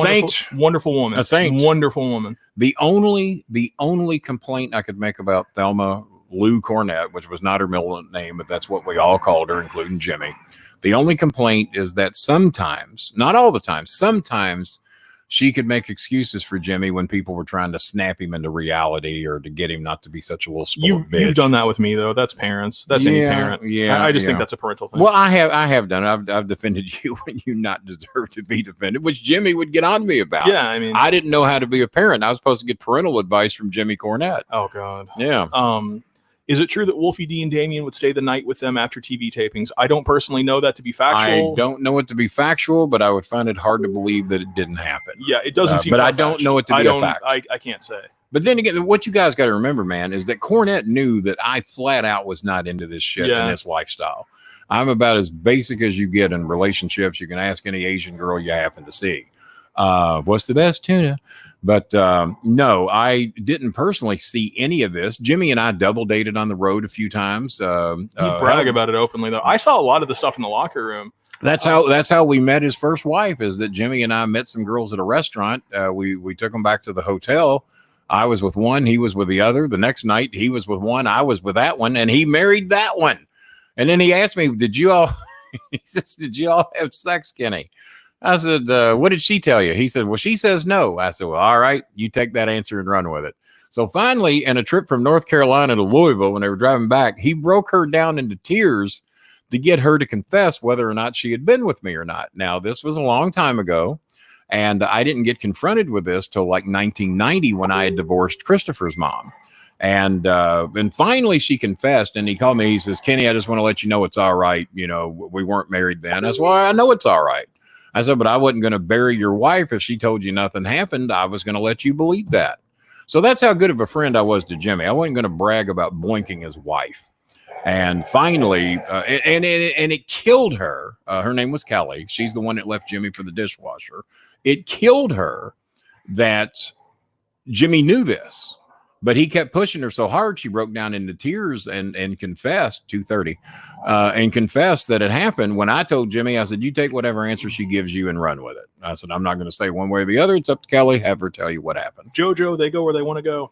wonderful woman. A saint. Wonderful woman. The only complaint I could make about Thelma Lou Cornette, which was not her middle name, but that's what we all called her, including Jimmy. The only complaint is that sometimes, not all the time, sometimes she could make excuses for Jimmy when people were trying to snap him into reality or to get him not to be such a little spoiled bitch. You've done that with me, though. That's parents. That's any parent. Yeah, I just think that's a parental thing. Well, I have done it. I've defended you when you not deserve to be defended, which Jimmy would get on me about. Yeah, I mean, I didn't know how to be a parent. I was supposed to get parental advice from Jimmy Cornette. Oh God. Yeah. Is it true that Wolfie D and Damien would stay the night with them after TV tapings? I don't personally know that to be factual. I don't know it to be factual, but I would find it hard to believe that it didn't happen. Yeah, it doesn't seem. But I don't know it to be a fact. I can't say. But then again, what you guys got to remember, man, is that Cornette knew that I flat out was not into this shit and this lifestyle. I'm about as basic as you get in relationships. You can ask any Asian girl you happen to see. What's the best tuna? But no, I didn't personally see any of this. Jimmy and I double dated on the road a few times. He brag about it openly, though. I saw a lot of the stuff in the locker room. That's how we met his first wife. Is that Jimmy and I met some girls at a restaurant. We took them back to the hotel. I was with one, he was with the other. The next night, he was with one, I was with that one, and he married that one. And then he asked me, "Did you all?" He says, "Did you all have sex, Kenny?" I said, "What did she tell you?" He said, "Well, she says no." I said, "Well, all right, you take that answer and run with it." So finally, in a trip from North Carolina to Louisville, when they were driving back, he broke her down into tears to get her to confess whether or not she had been with me or not. Now, this was a long time ago, and I didn't get confronted with this till like 1990 when I had divorced Christopher's mom. And finally she confessed, and he called me. He says, Kenny, I just want to let you know it's all right. You know, we weren't married then. I said, well, I know it's all right. I said, but I wasn't going to bury your wife if she told you nothing happened. I was going to let you believe that. So that's how good of a friend I was to Jimmy. I wasn't going to brag about boinking his wife. And finally, and it killed her. Her name was Kelly. She's the one that left Jimmy for the dishwasher. It killed her that Jimmy knew this. But he kept pushing her so hard, she broke down into tears and confessed, 2:30, and confessed that it happened. When I told Jimmy, I said, you take whatever answer she gives you and run with it. I said, I'm not going to say one way or the other. It's up to Kelly. Have her tell you what happened. JoJo, they go where they want to go.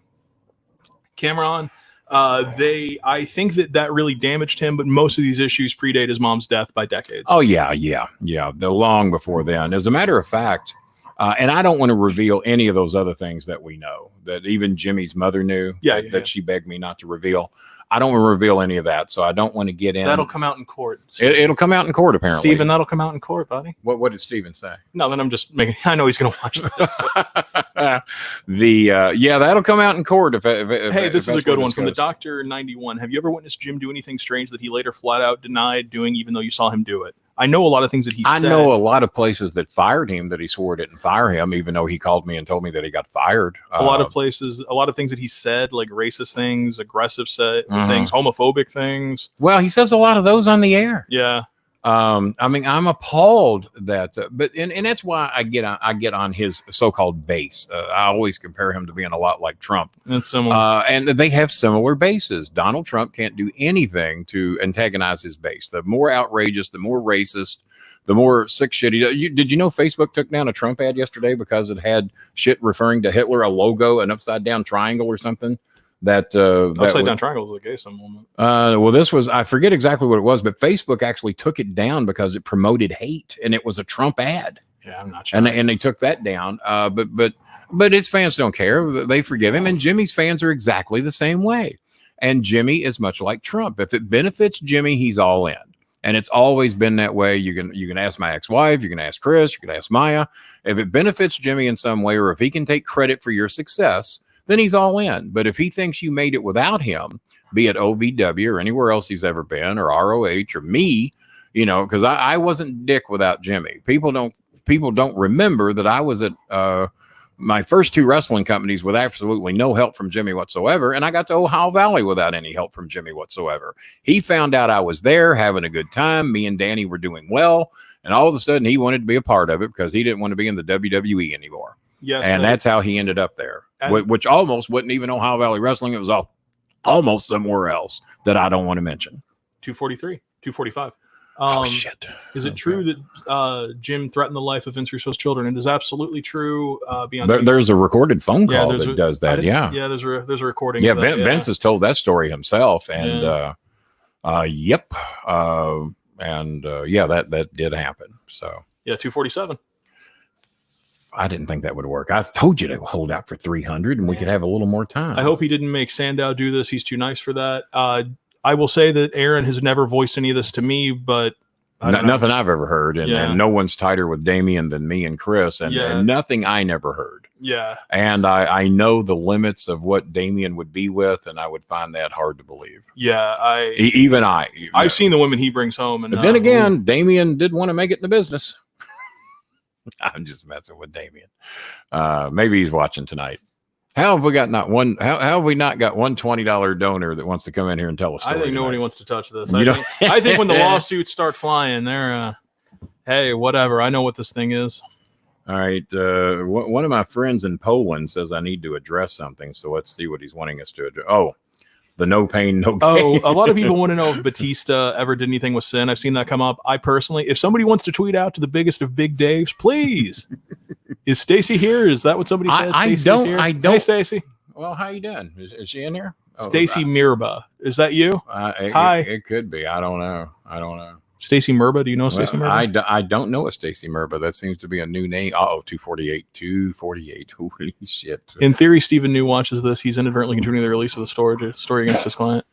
Cameron, I think that really damaged him, but most of these issues predate his mom's death by decades. Oh, yeah. They're long before then. As a matter of fact, and I don't want to reveal any of those other things that we know, that even Jimmy's mother knew, that she begged me not to reveal. I don't want to reveal any of that, so I don't want to get in. That'll come out in court. It'll come out in court, apparently. Stephen, that'll come out in court, buddy. What did Stephen say? No, then I'm just making. I know he's going to watch this. So. That'll come out in court. If this is a good one from the Dr. 91. Have you ever witnessed Jim do anything strange that he later flat out denied doing, even though you saw him do it? I know a lot of things that he said. I know a lot of places that fired him that he swore didn't fire him, even though he called me and told me that he got fired. A lot of places, a lot of things that he said, like racist things, aggressive things, homophobic things. Well, he says a lot of those on the air. Yeah. I mean, I'm appalled that, but that's why I get on his so-called base. I always compare him to being a lot like Trump. That's similar. And they have similar bases. Donald Trump can't do anything to antagonize his base. The more outrageous, the more racist, the more sick shit. Did you know Facebook took down a Trump ad yesterday because it had shit referring to Hitler, a logo, an upside down triangle or something? Upside down triangle was a gay symbol. Well, this was, I forget exactly what it was, but Facebook actually took it down because it promoted hate and it was a Trump ad. Yeah, I'm not sure. And they took that down. But his fans don't care. They forgive him. And Jimmy's fans are exactly the same way. And Jimmy is much like Trump. If it benefits Jimmy, he's all in. And it's always been that way. You can ask my ex-wife, you can ask Chris, you can ask Maya. If it benefits Jimmy in some way, or if he can take credit for your success, then he's all in. But if he thinks you made it without him, be it OVW or anywhere else he's ever been, or ROH or me, because I wasn't dick without Jimmy. People don't remember that I was at my first two wrestling companies with absolutely no help from Jimmy whatsoever. And I got to Ohio Valley without any help from Jimmy whatsoever. He found out I was there having a good time. Me and Danny were doing well. And all of a sudden he wanted to be a part of it because he didn't want to be in the WWE anymore. Yes, and that's how he ended up there, which almost wasn't even Ohio Valley Wrestling. It was almost somewhere else that I don't want to mention. 243, 245. Oh, shit. Is it true that Jim threatened the life of Vince Russo's children? It is absolutely true. There's a recorded phone call that does that. Yeah, there's a recording. Yeah, Vince has told that story himself, and yep, that did happen. So 247. I didn't think that would work. I told you to hold out for 300 and we could have a little more time. I hope he didn't make Sandow do this. He's too nice for that. I will say that Aaron has never voiced any of this to me, but nothing I've ever heard. And no one's tighter with Damian than me and Chris, and nothing I never heard. Yeah. And I know the limits of what Damian would be with, and I would find that hard to believe. Yeah. I've seen the women he brings home. But then again, Damian did want to make it in the business. I'm just messing with Damian. Maybe he's watching tonight. How have we not got one $20 donor that wants to come in here and tell us? I think nobody wants to touch this. I think when the lawsuits start flying, they're hey, whatever. I know what this thing is. All right. One of my friends in Poland says I need to address something. So let's see what he's wanting us to address. Oh, the no pain, no gain. A lot of people want to know if Batista ever did anything with Sin. I've seen that come up. I personally, if somebody wants to tweet out to the biggest of big Daves, please. Is Stacey here? Is that what somebody said? I don't. Hey, Stacey. Well, how you doing? Is she in here? Stacey Mirba. Is that you? Hi. It could be. I don't know. Stacey Mirba. Do you know Stacey Mirba? I don't know a Stacey Mirba. That seems to be a new name. 248. Holy shit. In theory, Stephen New watches this. He's inadvertently continuing the release of the story against his client.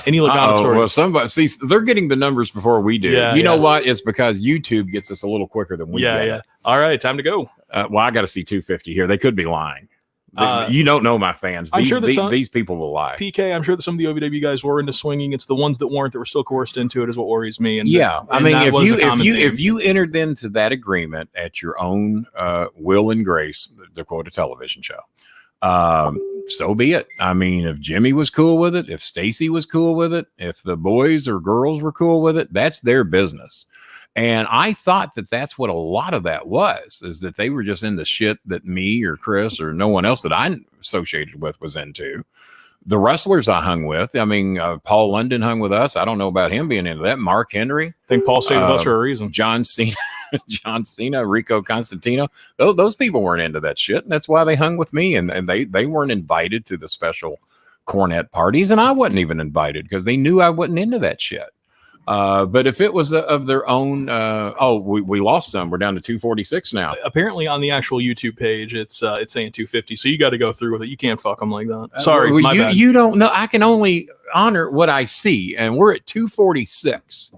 Any Logano stories? Well, they're getting the numbers before we do. You know what? It's because YouTube gets us a little quicker than we get. All right, time to go. Well, I got to see 250 here. They could be lying. You don't know my fans. I'm sure that these people will lie. PK, I'm sure that some of the OVW guys were into swinging. It's the ones that weren't that were still coerced into it is what worries me. And I mean, if you entered into that agreement at your own will and grace, to quote a television show, so be it. I mean, if Jimmy was cool with it, if Stacey was cool with it, if the boys or girls were cool with it, that's their business. And I thought that that's what a lot of that was, is that they were just in the shit that me or Chris or no one else that I associated with was into. The wrestlers I hung with, I mean, Paul London hung with us. I don't know about him being into that. Mark Henry. I think Paul stayed with us for a reason. John Cena, Rico Constantino. Those people weren't into that shit. And that's why they hung with me. And they weren't invited to the special Cornette parties. And I wasn't even invited because they knew I wasn't into that shit. But if it was of their own, we lost some. We're down to 246 now. Apparently, on the actual YouTube page, it's saying 250. So you got to go through with it. You can't fuck them like that. Sorry, my bad. You don't know. I can only honor what I see, and we're at 246.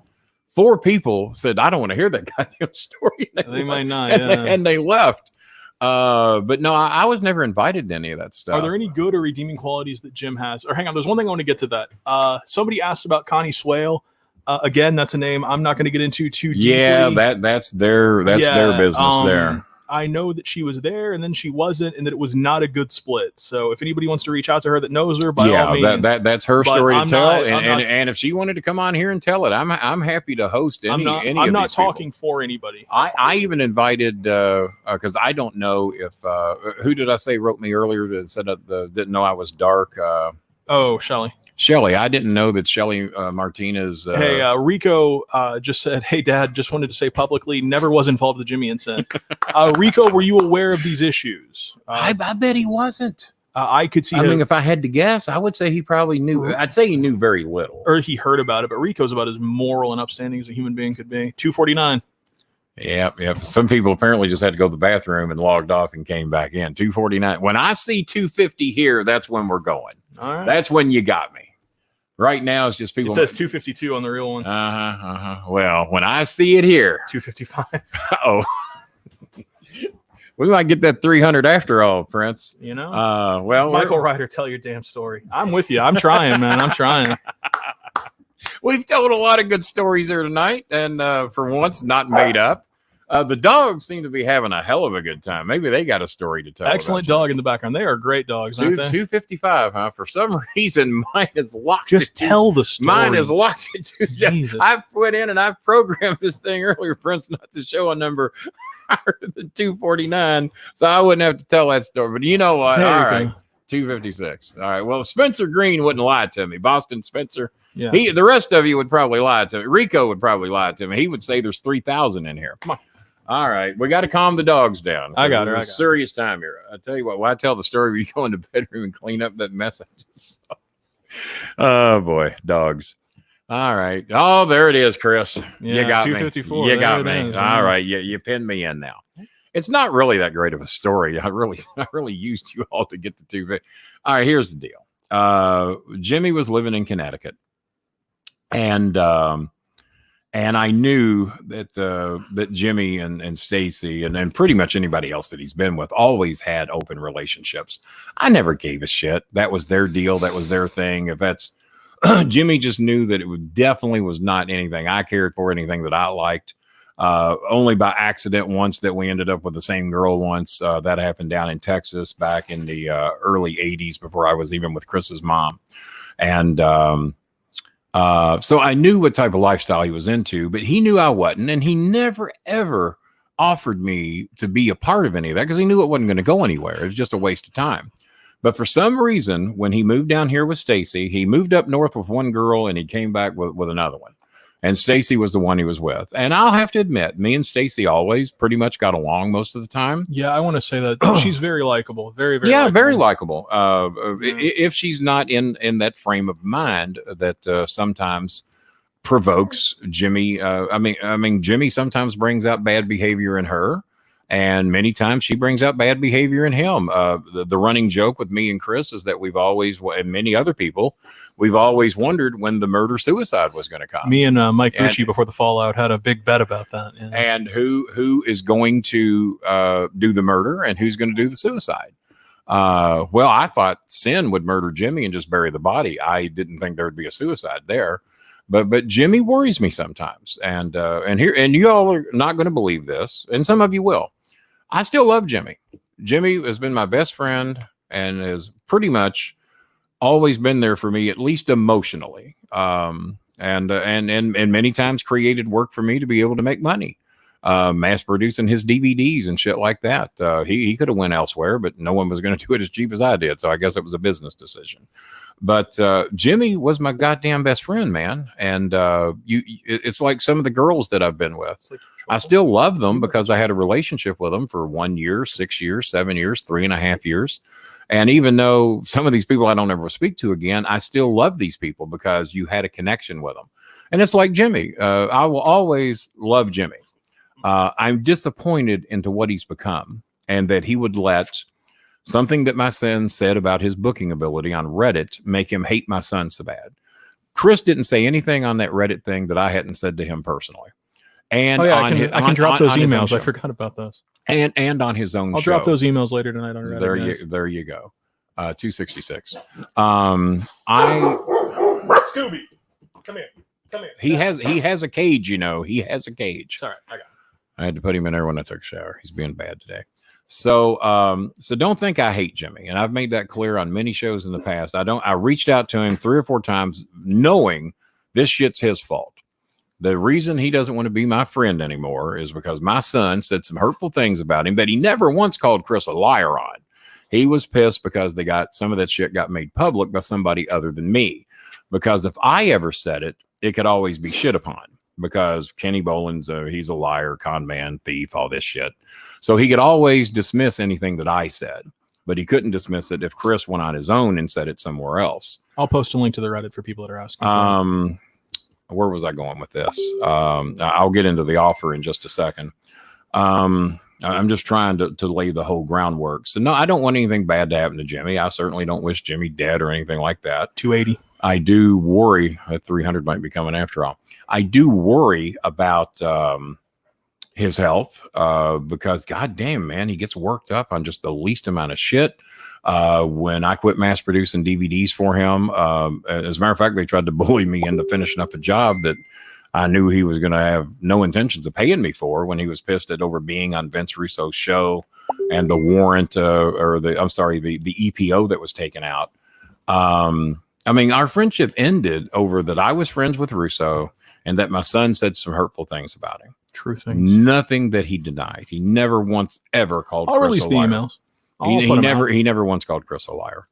4 people said, "I don't want to hear that goddamn story." They might not, and they left. But no, I was never invited to any of that stuff. Are there any good or redeeming qualities that Jim has? Or hang on, there's one thing I want to get to that. Somebody asked about Connie Swale. Again, that's a name I'm not going to get into too deeply. Yeah, that's their business there. I know that she was there and then she wasn't, and that it was not a good split. So if anybody wants to reach out to her that knows her, by all means, that's her story to tell. And if she wanted to come on here and tell it, I'm happy to host any. I'm not talking for anybody. I even invited because I don't know if who did I say wrote me earlier that said didn't know I was dark. Shelly, I didn't know that Shelly Martinez. Hey, Rico just said, "Hey, Dad, just wanted to say publicly, never was involved with the Jimmy incident." Rico, were you aware of these issues? I bet he wasn't. I could see. I mean, if I had to guess, I would say he probably knew. I'd say he knew very little, or he heard about it. But Rico's about as moral and upstanding as a human being could be. 249. Yeah. Some people apparently just had to go to the bathroom and logged off and came back in. 249. When I see 250 here, that's when we're going. All right. That's when you got me. Right now, it's just people. It says 252 on the real one. Well, when I see it here, 255. Oh, we might get that 300 after all, Prince. You know. Well, Michael Ryder, tell your damn story. I'm with you. I'm trying, man. I'm trying. We've told a lot of good stories here tonight, and for once, not made up. The dogs seem to be having a hell of a good time. Maybe they got a story to tell. Excellent dog in the background. They are great dogs, aren't they? 255, huh? For some reason, mine is locked. Just tell the story. Mine is locked into. I've put in and I've programmed this thing earlier, Prince, not to show a number higher than 249, so I wouldn't have to tell that story. But you know what? All right, 256. All right. Well, Spencer Green wouldn't lie to me. Boston Spencer. Yeah. The rest of you would probably lie to me. Rico would probably lie to me. He would say there's 3,000 in here. Come on. All right, we got to calm the dogs down. I got her. It's a serious time here. I tell you what, when I tell the story, you go in the bedroom and clean up that mess I just saw. Oh boy, dogs. All right. Oh, there it is, Chris. Yeah, you got 254. me. You got me. Is, all right, you pinned me in now. It's not really that great of a story. I really used you all to get the 250. All right, here's the deal. Jimmy was living in Connecticut, and I knew that Jimmy and Stacey and pretty much anybody else that he's been with always had open relationships. I never gave a shit. That was their deal. That was their thing. If that's Jimmy just knew that it definitely was not anything I cared for, anything that I liked. Only by accident once that we ended up with the same girl once. That happened down in Texas back in the early 80s before I was even with Chris's mom. And so I knew what type of lifestyle he was into, but he knew I wasn't, and he never, ever offered me to be a part of any of that because he knew it wasn't going to go anywhere. It was just a waste of time. But for some reason, when he moved down here with Stacey, he moved up north with one girl and he came back with another one. And Stacey was the one he was with. And I'll have to admit, me and Stacey always pretty much got along most of the time. Yeah, I want to say that she's very likable. Very, very likable. Very likable. If she's not in that frame of mind that sometimes provokes Jimmy. I mean, Jimmy sometimes brings out bad behavior in her. And many times she brings out bad behavior in him. The running joke with me and Chris is that we've always, and many other people, we've always wondered when the murder-suicide was going to come. Me and Mike Gucci before the fallout had a big bet about that. Yeah. And who is going to do the murder and who's going to do the suicide. Well, I thought Sin would murder Jimmy and just bury the body. I didn't think there would be a suicide there. But Jimmy worries me sometimes. And you all are not going to believe this, and some of you will. I still love Jimmy. Jimmy has been my best friend and has pretty much always been there for me, at least emotionally. And many times created work for me to be able to make money. Mass producing his DVDs and shit like that. He could have went elsewhere, but no one was going to do it as cheap as I did. So I guess it was a business decision. But Jimmy was my goddamn best friend, man. And it's like some of the girls that I've been with. I still love them because I had a relationship with them for 1 year, 6 years, 7 years, 3.5 years. And even though some of these people I don't ever speak to again, I still love these people because you had a connection with them. And it's like Jimmy. I will always love Jimmy. I'm disappointed into what he's become, and that he would let something that my son said about his booking ability on Reddit make him hate my son so bad. Chris didn't say anything on that Reddit thing that I hadn't said to him personally. And I can drop those emails. I forgot about those. And on his own I'll show. drop those emails later tonight on Reddit. There you go. 266. Scooby, come here. He has a cage, you know. He has a cage. Sorry, I got it. I had to put him in there when I took a shower. He's being bad today. So don't think I hate Jimmy. And I've made that clear on many shows in the past. I reached out to him 3 or 4 times knowing this shit's his fault. The reason he doesn't want to be my friend anymore is because my son said some hurtful things about him that he never once called Chris a liar on. He was pissed because some of that shit got made public by somebody other than me. Because if I ever said it, it could always be shit upon. Because Kenny Boland's he's a liar, con man, thief, all this shit. So he could always dismiss anything that I said, but he couldn't dismiss it if Chris went on his own and said it somewhere else. I'll post a link to the Reddit for people that are asking. Where was I going with this? I'll get into the offer in just a second. I'm just trying to lay the whole groundwork. So no, I don't want anything bad to happen to Jimmy. I certainly don't wish Jimmy dead or anything like that. 280. I do worry that 300 might be coming after all. I do worry about his health because goddamn, man, he gets worked up on just the least amount of shit. When I quit mass producing DVDs for him, as a matter of fact, they tried to bully me into finishing up a job that I knew he was going to have no intentions of paying me for when he was pissed at over being on Vince Russo's show and the warrant the EPO that was taken out. I mean, our friendship ended over that I was friends with Russo and that my son said some hurtful things about him. True things. Nothing that he denied. He never once ever called Chris a liar. I'll release the emails. He never once called Chris a liar.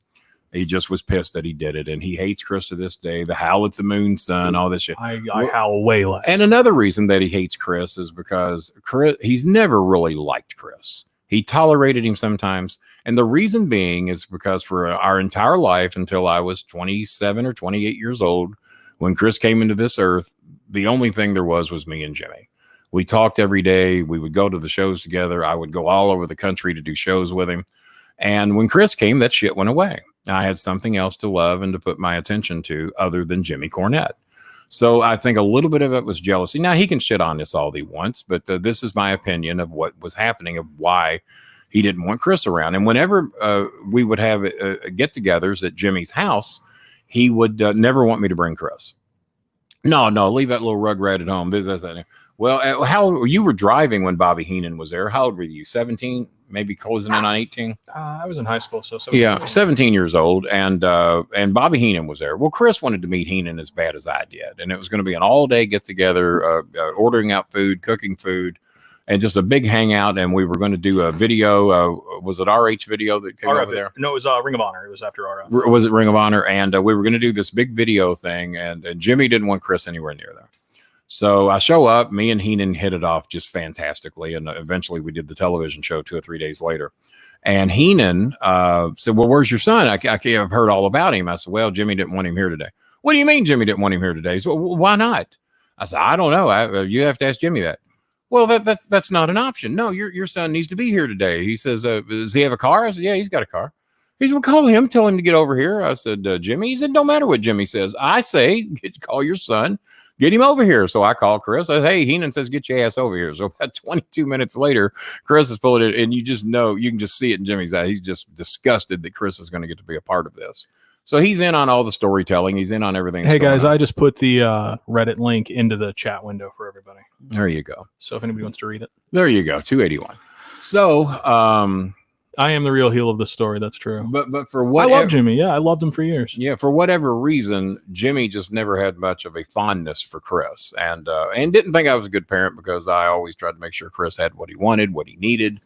He just was pissed that he did it, and he hates Chris to this day. The Howl at the Moon, son, all this shit. I howl way less. And another reason that he hates Chris is because he's never really liked Chris. He tolerated him sometimes, and the reason being is because for our entire life until I was 27 or 28 years old, when Chris came into this earth, the only thing there was me and Jimmy. We talked every day. We would go to the shows together. I would go all over the country to do shows with him. And when Chris came, that shit went away. I had something else to love and to put my attention to other than Jimmy Cornette. So I think a little bit of it was jealousy. Now, he can shit on this all he wants, but this is my opinion of what was happening, of why he didn't want Chris around. And whenever we would have get-togethers at Jimmy's house, he would never want me to bring Chris. No, leave that little rugrat at home. Well, how you were driving when Bobby Heenan was there? How old were you? 17, maybe closing in on 18. I was in high school, so 17. Yeah, 17 years old, and Bobby Heenan was there. Well, Chris wanted to meet Heenan as bad as I did, and it was going to be an all-day get-together, ordering out food, cooking food, and just a big hangout. And we were going to do a video. Was it RH video that came over there? No, it was Ring of Honor. It was after RF. Was it Ring of Honor? And we were going to do this big video thing, and Jimmy didn't want Chris anywhere near there. So I show up, me and Heenan hit it off just fantastically. And eventually we did the television show 2 or 3 days later. And Heenan said, well, where's your son? I've heard all about him. I said, well, Jimmy didn't want him here today. What do you mean Jimmy didn't want him here today? So why not? I said, I don't know. You have to ask Jimmy that. Well, that's not an option. No, your son needs to be here today. He says, does he have a car? I said, yeah, he's got a car. He said, well, call him, tell him to get over here. I said, Jimmy? He said, don't matter what Jimmy says. I say, call your son, get him over here. So I called Chris. I said, hey, Heenan says, get your ass over here. So about 22 minutes later, Chris is pulling it, and you just know, you can just see it in Jimmy's eye. He's just disgusted that Chris is going to get to be a part of this. So he's in on all the storytelling. He's in on everything. Hey, guys, I just put the Reddit link into the chat window for everybody. There you go. So if anybody wants to read it. There you go, 281. So I am the real heel of the story. That's true. But for what I love Jimmy. Yeah, I loved him for years. Yeah, for whatever reason, Jimmy just never had much of a fondness for Chris, and didn't think I was a good parent because I always tried to make sure Chris had what he wanted, what he needed.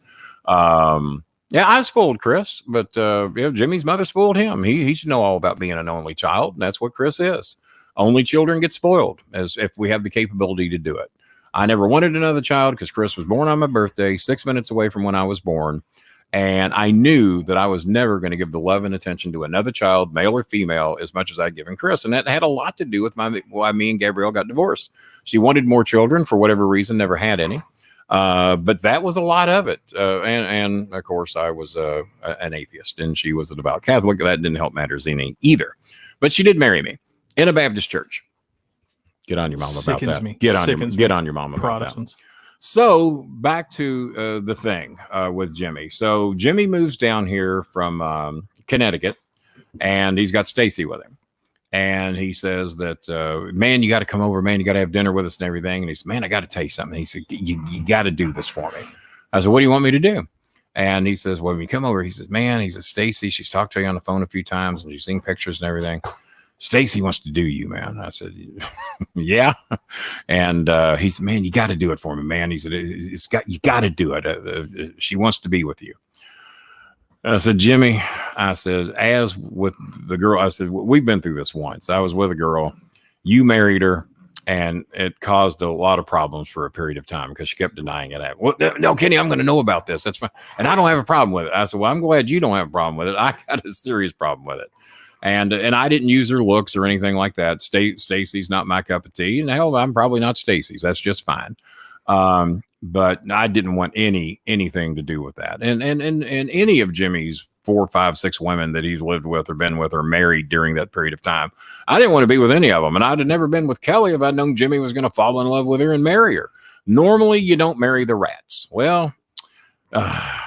Yeah, I spoiled Chris, but Jimmy's mother spoiled him. He should know all about being an only child, and that's what Chris is. Only children get spoiled, as if we have the capability to do it. I never wanted another child because Chris was born on my birthday, 6 minutes away from when I was born. And I knew that I was never going to give the love and attention to another child, male or female, as much as I'd given Chris. And that had a lot to do with why me and Gabrielle got divorced. She wanted more children for whatever reason, never had any. But that was a lot of it. And of course, I was an atheist, and she was a devout Catholic. That didn't help matters any either. But she did marry me in a Baptist church. Get on your mom about that. Me. Get on your mom about Protestants. That. So back to the thing with Jimmy. So Jimmy moves down here from Connecticut, and he's got Stacey with him. And he says that, man, you got to come over, man. You got to have dinner with us and everything. And he said, man, I got to tell you something. He said, you got to do this for me. I said, what do you want me to do? And he says, well, when you come over, he says, man, he says, Stacey, she's talked to you on the phone a few times, and she's seen pictures and everything. Stacey wants to do you, man. I said, yeah. And he said, man, you got to do it for me, man. He said, you got to do it. She wants to be with you. I said, Jimmy, I said, as with the girl, I said, we've been through this once. I was with a girl, you married her, and it caused a lot of problems for a period of time because she kept denying it. Well, no, Kenny, I'm going to know about this. That's fine. And I don't have a problem with it. I said, well, I'm glad you don't have a problem with it. I got a serious problem with it. And I didn't use her looks or anything like that. Stacey's not my cup of tea. And hell, I'm probably not Stacey's. That's just fine. But I didn't want anything to do with that. And any of Jimmy's 4, 5, 6 women that he's lived with or been with or married during that period of time, I didn't want to be with any of them. And I'd have never been with Kelly if I'd known Jimmy was going to fall in love with her and marry her. Normally, you don't marry the rats. Well,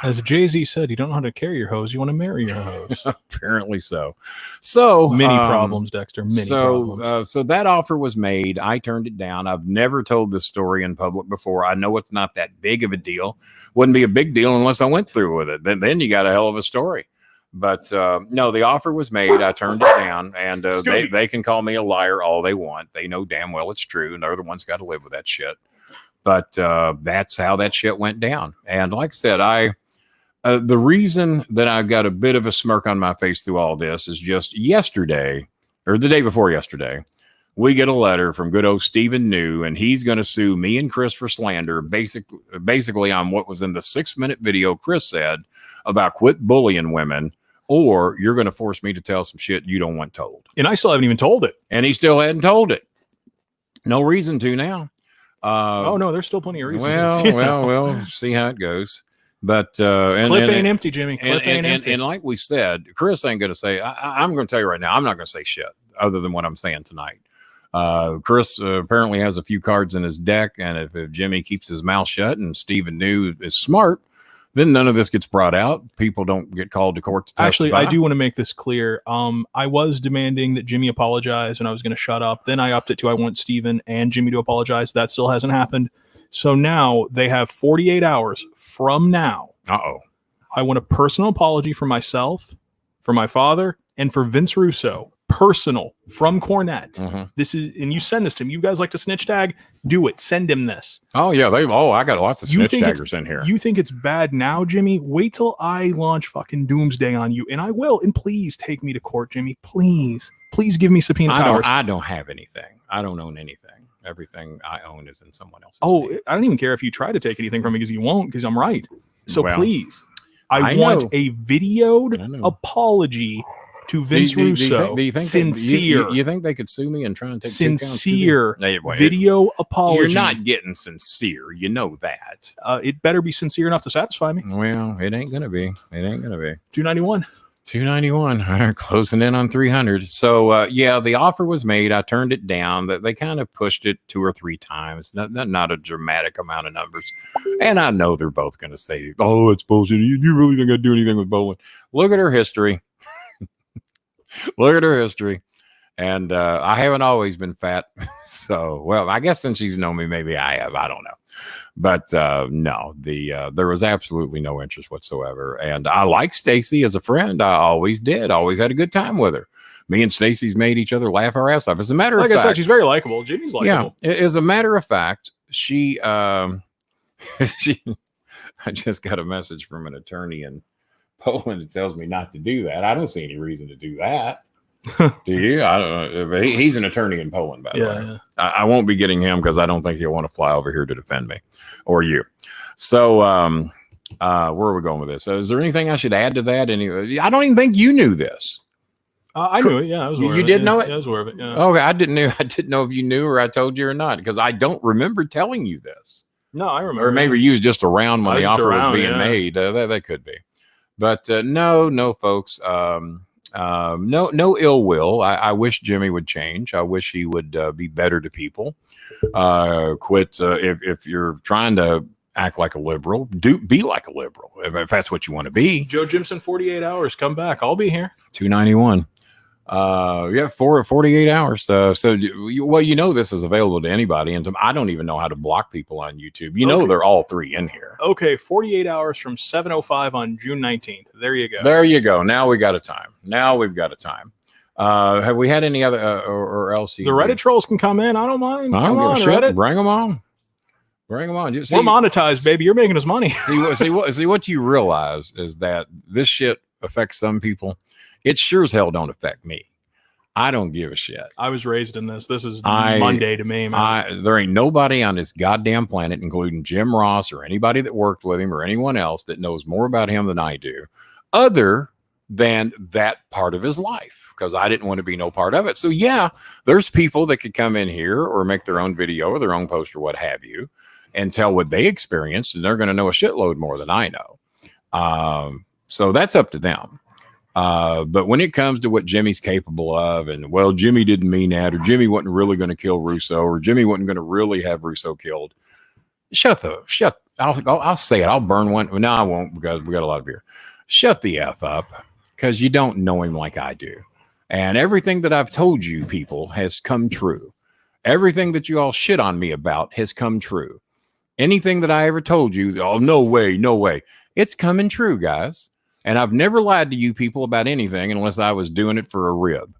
as Jay-Z said, you don't know how to carry your hose. You want to marry your hose. Apparently so. So many problems, Dexter. Many problems. So that offer was made. I turned it down. I've never told this story in public before. I know it's not that big of a deal. Wouldn't be a big deal unless I went through with it. Then you got a hell of a story. But no, the offer was made. I turned it down, and they can call me a liar all they want. They know damn well it's true, and they're the ones got to live with that shit. But that's how that shit went down. And like I said, the reason that I've got a bit of a smirk on my face through all this is just yesterday, or the day before yesterday, we get a letter from good old Stephen New, and he's going to sue me and Chris for slander, basically on what was in the 6-minute video Chris said about quit bullying women, or you're going to force me to tell some shit you don't want told. And I still haven't even told it. And he still hadn't told it. No reason to now. Oh no, there's still plenty of reasons. Well, see how it goes. But clip ain't empty, Jimmy. Clip ain't empty. And like we said, Chris ain't going to say. I'm going to tell you right now, I'm not going to say shit other than what I'm saying tonight. Chris apparently has a few cards in his deck, and if Jimmy keeps his mouth shut and Stephen New is smart, then none of this gets brought out. People don't get called to court to testify. Actually, I do want to make this clear. I was demanding that Jimmy apologize, and I was going to shut up. Then I upped it to I want Stephen and Jimmy to apologize. That still hasn't happened. So now they have 48 hours from now. I want a personal apology for myself, for my father, and for Vince Russo. Personal from Cornette. This is, and you send this to him. You guys like to snitch tag? Do it. Send him this. Oh yeah, I got lots of snitch taggers in here. You think it's bad now, Jimmy? Wait till I launch fucking doomsday on you, and I will. And please take me to court, Jimmy. Please give me subpoena powers. I don't have anything. I don't own anything. Everything I own is in someone else's name. I don't even care if you try to take anything from me because you won't, because I'm right. So please, I want a videoed apology to Vince Russo. Do you think sincere. You think they could sue me and try and take sincere video apology? You're not getting sincere. You know that. It better be sincere enough to satisfy me. Well, it ain't gonna be. It ain't gonna be. 291. 291, closing in on 300. So yeah, the offer was made. I turned it down. That they kind of pushed it 2 or 3 times. Not a dramatic amount of numbers. And I know they're both going to say, "Oh, it's bullshit. You really think I'd do anything with bowling?" Look at her history. Look at her history. And I haven't always been fat. So, well, I guess since she's known me, maybe I have. I don't know. But no, there was absolutely no interest whatsoever. And I like Stacey as a friend. I always did. Always had a good time with her. Me and Stacey's made each other laugh our ass off. As a matter of fact, like I said, she's very likable. Jimmy's likable. Yeah, as a matter of fact, she I just got a message from an attorney in Poland that tells me not to do that. I don't see any reason to do that. Do you? I don't know. He's an attorney in Poland, by the way. Yeah. I won't be getting him because I don't think he'll want to fly over here to defend me or you. So, where are we going with this? Is there anything I should add to that? I don't even think you knew this. I knew it. Yeah, I was aware you of did it. know it. Yeah, I was aware of it. Yeah. Okay, I didn't know if you knew or I told you or not because I don't remember telling you this. No, I remember. Or maybe you was just around when the offer was being yeah. made. That could be. But no, folks. No ill will. I wish Jimmy would change. I wish he would be better to people. Quit if you're trying to act like a liberal, be like a liberal if that's what you want to be. Joe Jimson, 48 hours. Come back. I'll be here. 291. Yeah, 48 hours. So this is available to anybody, and I don't even know how to block people on YouTube. They're all 3 in here. Okay, 48 hours from 7:05 on June 19th. There you go. There you go. Now we've got a time. Have we had any other or else? The Reddit trolls can come in. I don't mind. I don't give a shit. Reddit. Bring them on. We're monetized, baby. You're making us money. see what you realize is that this shit affects some people. It sure as hell don't affect me. I don't give a shit. I was raised in this. This is Monday to me, man. There ain't nobody on this goddamn planet, including Jim Ross or anybody that worked with him or anyone else that knows more about him than I do, other than that part of his life, because I didn't want to be no part of it. So yeah, there's people that could come in here or make their own video or their own post or what have you and tell what they experienced, and they're going to know a shitload more than I know. So that's up to them. But when it comes to what Jimmy's capable of, and well, Jimmy didn't mean that, or Jimmy wasn't really going to kill Russo, or Jimmy wasn't going to really have Russo killed. I'll say it. I'll burn one. No, I won't because we got a lot of beer. Shut the F up because you don't know him like I do. And everything that I've told you people has come true. Everything that you all shit on me about has come true. Anything that I ever told you, oh, no way. It's coming true, guys. And I've never lied to you people about anything unless I was doing it for a rib.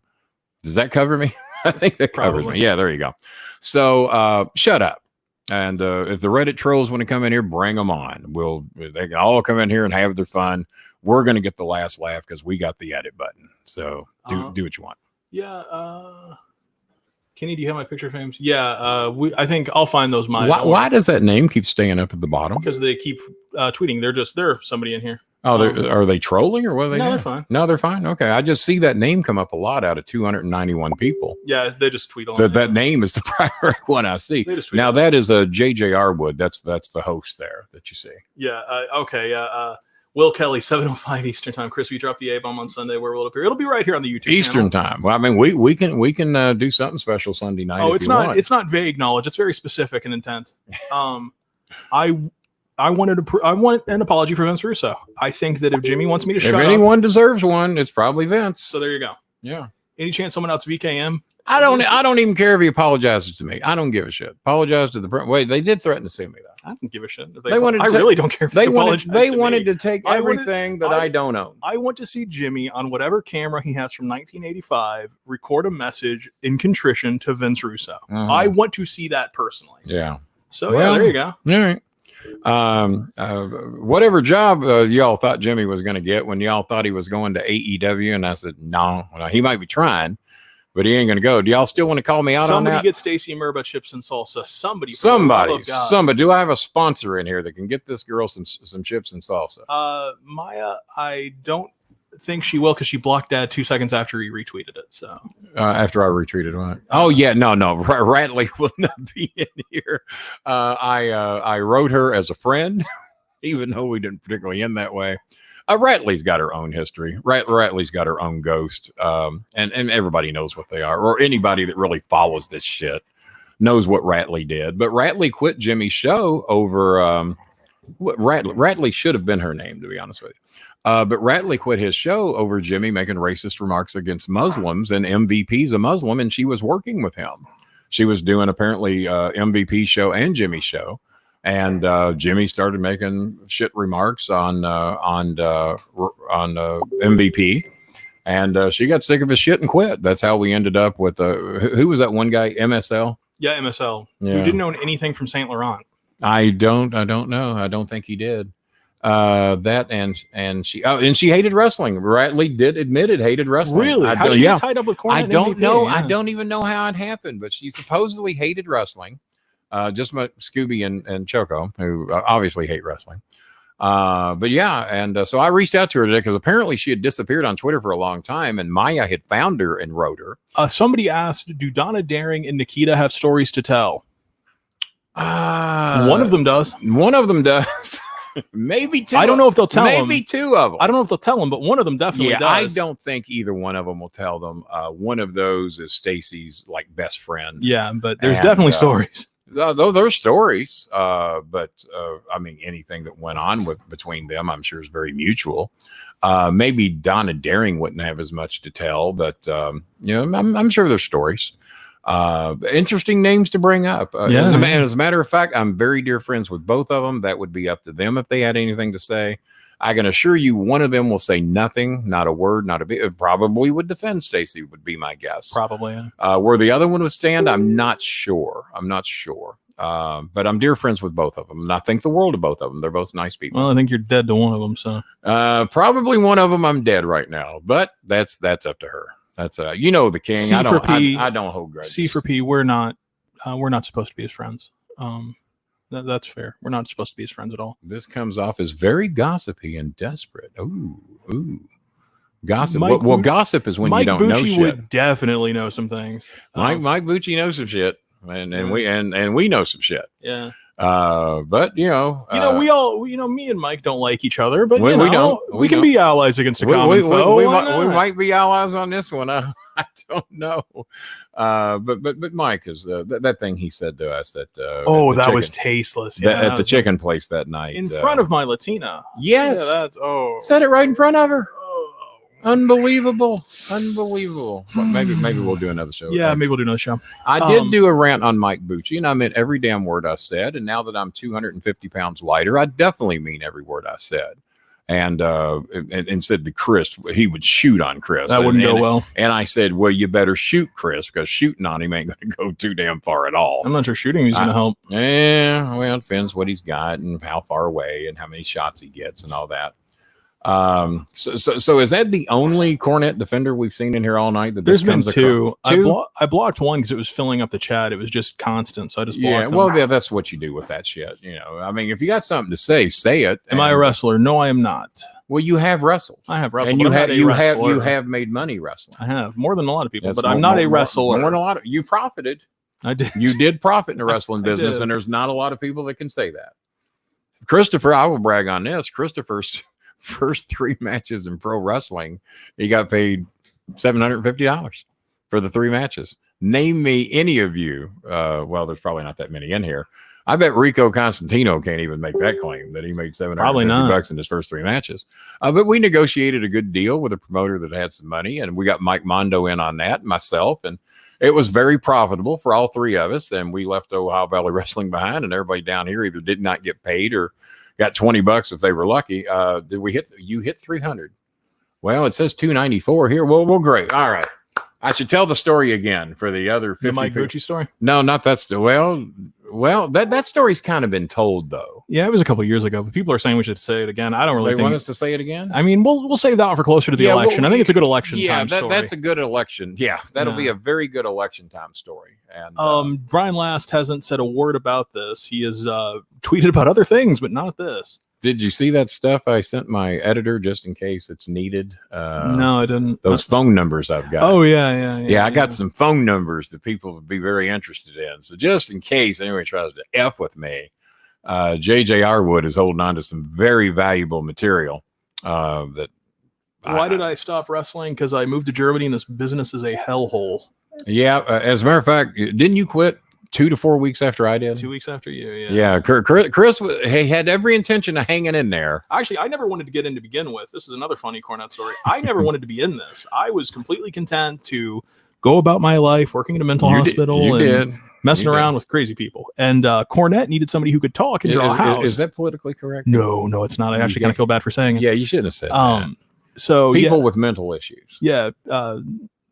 Does that cover me? I think that covers me. Yeah, there you go. So shut up. And if the Reddit trolls want to come in here, bring them on. They can all come in here and have their fun. We're going to get the last laugh because we got the edit button. So do what you want. Yeah. Kenny, do you have my picture frames? Yeah. I think I'll find those. Why does that name keep staying up at the bottom? Because they keep tweeting. They're somebody in here. Oh, are they trolling or what? No, they're fine. No, they're fine. Okay, I just see that name come up a lot out of 291 people. Yeah, they just tweet on that name is the primary one I see. Now that is a JJ Arwood. That's the host there that you see. Yeah. Okay. Yeah. Will Kelly, 7:05 Eastern time. Chris, we drop the A-bomb on Sunday. Where will it appear? It'll be right here on the YouTube Eastern channel. time. Well, I mean, we can do something special Sunday night. Oh, it's not vague knowledge. It's very specific in intent. I want an apology for Vince Russo. I think that if Jimmy wants me to shut up, if anyone deserves one, it's probably Vince. So there you go. Yeah. Any chance someone else VKM? I don't even care if he apologizes to me. I don't give a shit. Apologize to the wait. They did threaten to sue me though. I don't give a shit. I really don't care if they wanted to take everything that I don't own. I want to see Jimmy on whatever camera he has from 1985 record a message in contrition to Vince Russo. I want to see that personally. Yeah. So there you go. All right. Whatever job y'all thought Jimmy was going to get when y'all thought he was going to AEW, and I said no, he might be trying, but he ain't going to go. Do y'all still want to call me out on that? Somebody get Stacey Murba chips and salsa. Somebody. Do I have a sponsor in here that can get this girl some chips and salsa? Maya, I don't think she will because she blocked Dad 2 seconds after he retweeted it. So after I retweeted what? Oh yeah, no, Ratley will not be in here. I wrote her as a friend, even though we didn't particularly end that way. Ratley's got her own history. Ratley's got her own ghost, and everybody knows what they are, or anybody that really follows this shit knows what Ratley did. But Ratley quit Jimmy's show over Ratley should have been her name, to be honest with you. But Ratley quit his show over Jimmy making racist remarks against Muslims, and MVP's a Muslim, and she was working with him. She was doing apparently MVP show and Jimmy's show, and Jimmy started making shit remarks on MVP, and she got sick of his shit and quit. That's how we ended up with who was that one guy? MSL. Yeah, MSL. Yeah. Who didn't own anything from Saint Laurent. I don't know. I don't think he did. That and she hated wrestling. Ratley admitted hated wrestling. Really? How she get tied up with Cornette? I don't know. Yeah. I don't even know how it happened, but she supposedly hated wrestling. Just like Scooby and Choco, who obviously hate wrestling. But yeah, and so I reached out to her today because apparently she had disappeared on Twitter for a long time, and Maya had found her and wrote her. Somebody asked, "Do Donna Daring and Nikita have stories to tell?" One of them does. One of them does. Maybe two. I don't know if they'll tell them. Maybe two of them. I don't know if they'll tell them, but one of them definitely does. I don't think either one of them will tell them. One of those is Stacy's like best friend. Yeah, but there's definitely stories. Though there's stories, but I mean, anything that went on between them, I'm sure is very mutual. Maybe Donna Daring wouldn't have as much to tell, but I'm sure there's stories. Interesting names to bring up. As a matter of fact, I'm very dear friends with both of them. That would be up to them if they had anything to say. I can assure you one of them will say nothing, not a word, not a bit. Probably would defend Stacy, would be my guess. Probably, yeah. Where the other one would stand, I'm not sure. But I'm dear friends with both of them, and I think the world of both of them. They're both nice people. Well, I think you're dead to one of them, so. Probably one of them I'm dead right now, but that's up to her. That's the king. C for P, I don't hold grudges. C for P, we're not supposed to be his friends. That's fair. We're not supposed to be his friends at all. This comes off as very gossipy and desperate. Ooh. Gossip. Mike, well, gossip is when Mike you don't Bucci know shit. Would definitely know some things. Mike Bucci knows some shit, and we know some shit. Yeah. But we all, me and Mike don't like each other, but we can don't. Be allies against a common foe. We might be allies on this one. I don't know. But Mike is that thing he said to us that. That was tasteless. Yeah, at the chicken place that night in front of my Latina. Yes, said it right in front of her. Unbelievable. Well, maybe we'll do another show. Yeah, maybe we'll do another show. I did do a rant on Mike Bucci, and I meant every damn word I said. And now that I'm 250 pounds lighter, I definitely mean every word I said. And said to Chris, he would shoot on Chris. That wouldn't go well. And I said, well, you better shoot Chris, because shooting on him ain't going to go too damn far at all. I'm not sure shooting is going to help. Yeah, well, it depends what he's got and how far away and how many shots he gets and all that. So is that the only Cornette defender we've seen in here all night? There's been two. I blocked one because it was filling up the chat. It was just constant, so I just blocked them. Yeah, that's what you do with that shit. I mean, if you got something to say it. Am I a wrestler? No, I am not. Well, you have wrestled. I have wrestled. And you have made money wrestling. I have more than a lot of people, but I'm not a wrestler. More than a lot of you profited. I did. You did profit in the wrestling business, and there's not a lot of people that can say that. Christopher, I will brag on this. Christopher's first 3 matches in pro wrestling, he got paid $750 for the 3 matches. Name me any of you. Well, there's probably not that many in here. I bet Rico Constantino can't even make that claim that he made $750 in his first 3 matches. But we negotiated a good deal with a promoter that had some money, and we got Mike Mondo in on that, myself, and it was very profitable for all 3 of us. And we left Ohio Valley Wrestling behind, and everybody down here either did not get paid or got $20 if they were lucky. You hit 300? Well, it says 294 here. Well, great. All right. I should tell the story again for the other 50. The Mike Bucci story? No, not that story. Well, that story's kind of been told though. Yeah, it was a couple years ago, but people are saying we should say it again. I don't really think want us to say it again. I mean, we'll save that one for closer to the election. I think it's a good election time story. That's a good election. Yeah, that'll be a very good election time story. And Brian Last hasn't said a word about this. He has tweeted about other things, but not this. Did you see that stuff I sent my editor just in case it's needed? No, I didn't. Those phone numbers I've got. Oh, yeah. I got some phone numbers that people would be very interested in. So just in case anybody tries to F with me, JJ Arwood is holding on to some very valuable material. That Why did I stop wrestling? Because I moved to Germany and this business is a hellhole. Yeah, as a matter of fact, didn't you quit 2 to 4 weeks after I did? 2 weeks after you, yeah. Yeah, Chris he had every intention of hanging in there. Actually, I never wanted to get in to begin with. This is another funny Cornette story. I never wanted to be in this. I was completely content to go about my life, working in a mental hospital and messing around with crazy people. And Cornette needed somebody who could talk and draw a house. Is that politically correct? No, it's not. I actually kind of feel bad for saying it. Yeah, you shouldn't have said that. So people with mental issues. Yeah,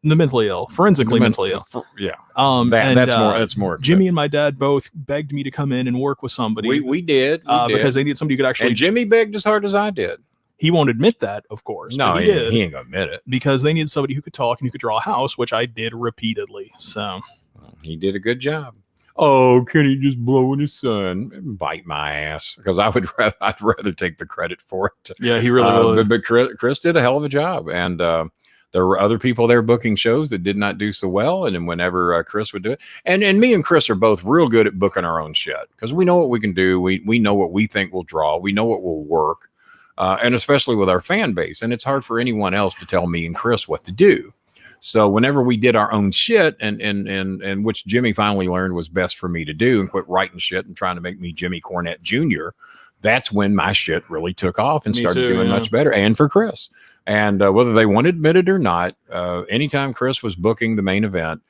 the mentally ill, forensically mentally ill. Yeah. That's more. Jimmy and my dad both begged me to come in and work with somebody. We did. Because they needed somebody who could actually. And Jimmy begged as hard as I did. He won't admit that, of course. No, he ain't gonna admit it. Because they needed somebody who could talk and who could draw a house, which I did repeatedly. So he did a good job. Oh, can he just blow in his sun? Bite my ass, because I'd rather take the credit for it. Yeah, he really would. But Chris did a hell of a job, and there were other people there booking shows that did not do so well. And then whenever Chris would do it, and me and Chris are both real good at booking our own shit, because we know what we can do. We know what we think will draw. We know what will work, and especially with our fan base. And it's hard for anyone else to tell me and Chris what to do. So whenever we did our own shit, and which Jimmy finally learned was best for me to do, and quit writing shit and trying to make me Jimmy Cornette Jr., that's when my shit really took off and started doing much better. And for Chris, and whether they want to admit it or not, anytime Chris was booking the main event,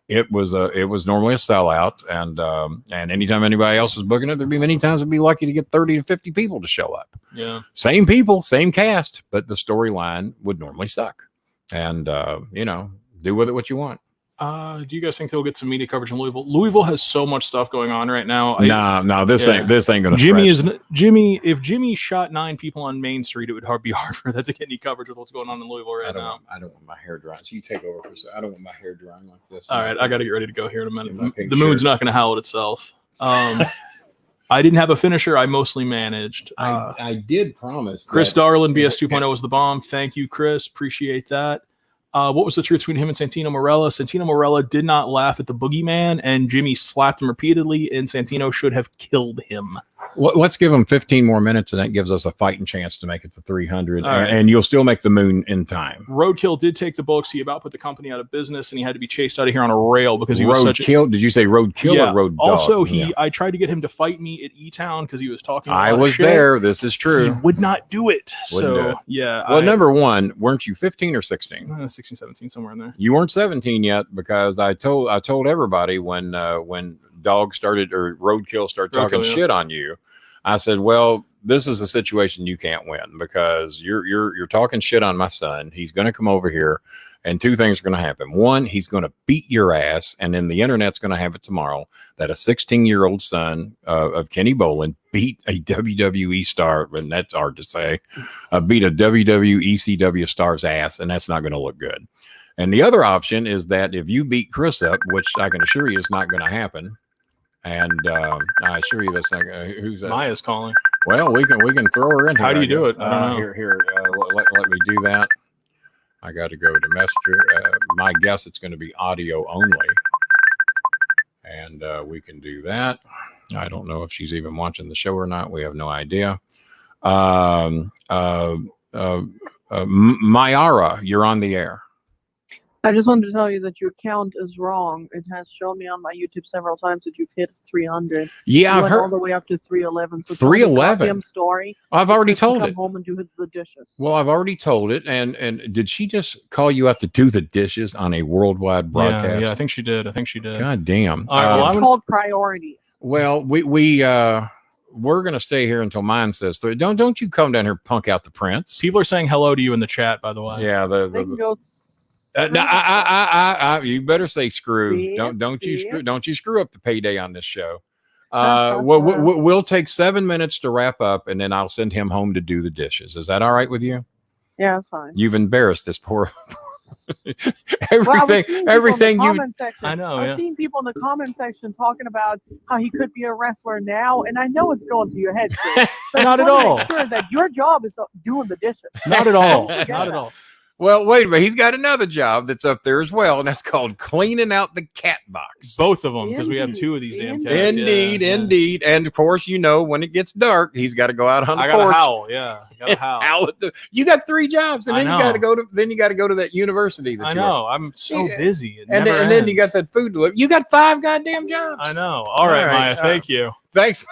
it was normally a sellout. And anytime anybody else was booking it, there'd be many times we'd be lucky to get 30 to 50 people to show up. Yeah, same people, same cast, but the storyline would normally suck. And do with it what you want. Do you guys think they'll get some media coverage in Louisville? Louisville has so much stuff going on right now. No, this ain't gonna. If Jimmy shot 9 people on Main Street, it would be hard for that to get any coverage with what's going on in Louisville right now. I don't want my hair drying. So you take over for a second. I don't want my hair drying like this. All right, I got to get ready to go here in a minute. The moon's not going to howl at itself. I didn't have a finisher. I mostly managed. I did promise. Chris Darlin, BS 2.0 was the bomb. Thank you, Chris. Appreciate that. What was the truth between him and Santino Marella? Santino Marella did not laugh at the boogeyman, and Jimmy slapped him repeatedly, and Santino should have killed him. Let's give him 15 more minutes, and that gives us a fighting chance to make it to 300, right. And you'll still make the moon in time. Roadkill did take the books. He about put the company out of business, and he had to be chased out of here on a rail because he was such a... Did you say Roadkill or Road Dog? Also, I tried to get him to fight me at E-Town because he was talking I was there. This is true. He would not do it. Wouldn't do it. Yeah. Well, number one, weren't you 15 or 16? 16, 17, somewhere in there. You weren't 17 yet, because I told everybody when Dog started, or Roadkill started talking shit on you, I said, well, this is a situation you can't win, because you're talking shit on my son. He's going to come over here, and 2 things are going to happen. One, he's going to beat your ass, and then the internet's going to have it tomorrow that a 16-year-old son of Kenny Bolin beat a WWE star, and that's hard to say, beat a WWE ECW star's ass, and that's not going to look good. And the other option is that if you beat Chris up, which I can assure you is not going to happen, and I assure you that's not who's that? Maya's calling. Well, we can throw her in here. How do you do it? I don't know. Here, let me do that. I got to go to Messenger. My guess it's going to be audio only, and we can do that. I don't know if she's even watching the show or not. We have no idea. Mayara, you're on the air. I just wanted to tell you that your count is wrong. It has shown me on my YouTube several times that you've hit 300. Yeah, I've I've heard all the way up to 311. So 311. Story. I've already told come it. Home and do the dishes. Well, I've already told it. And did she just call you out to do the dishes on a worldwide broadcast? Yeah, I think she did. God damn. It's called priorities. Well, we're gonna stay here until mine says 3. Don't you come down here, punk out the prince. People are saying hello to you in the chat, by the way. Yeah, They can go. You better say screw. Don't you screw up the payday on this show. We'll take 7 minutes to wrap up, and then I'll send him home to do the dishes. Is that all right with you? Yeah, that's fine. You've embarrassed this poor everything you. I know. I've seen people in the comment section talking about how he could be a wrestler now, and I know it's going to your head, Chris, but not at all. Make sure that your job is doing the dishes. Not at all. Not at all. Well, wait a minute. He's got another job that's up there as well, and that's called cleaning out the cat box. Both of them, because we have 2 of these damn cats. Indeed. And of course, when it gets dark, he's got to go out on the porch. I got to howl. Yeah, got to howl. You got 3 jobs, and then you got to go to. Then you got to go to that university. That I know. I'm so busy. And then you got that food delivery. You got 5 goddamn jobs. I know. All right, Maya. Thank you. Thanks,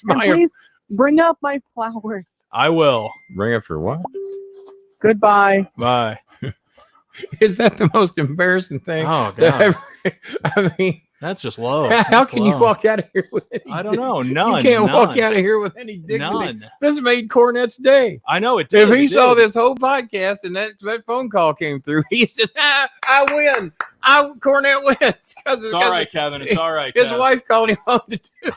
Maya. Please bring up my flowers. I will. Bring up your what? Goodbye. Bye. Is that the most embarrassing thing? Oh, God. I mean, that's just low. How can you walk out of here with any I don't know. None. You can't walk out of here with any dignity. None. This made Cornette's day. I know it did. If he saw this whole podcast and that phone call came through, he says, I win. Cornette wins. It's all right, Kevin. It's all right, His wife called him home to do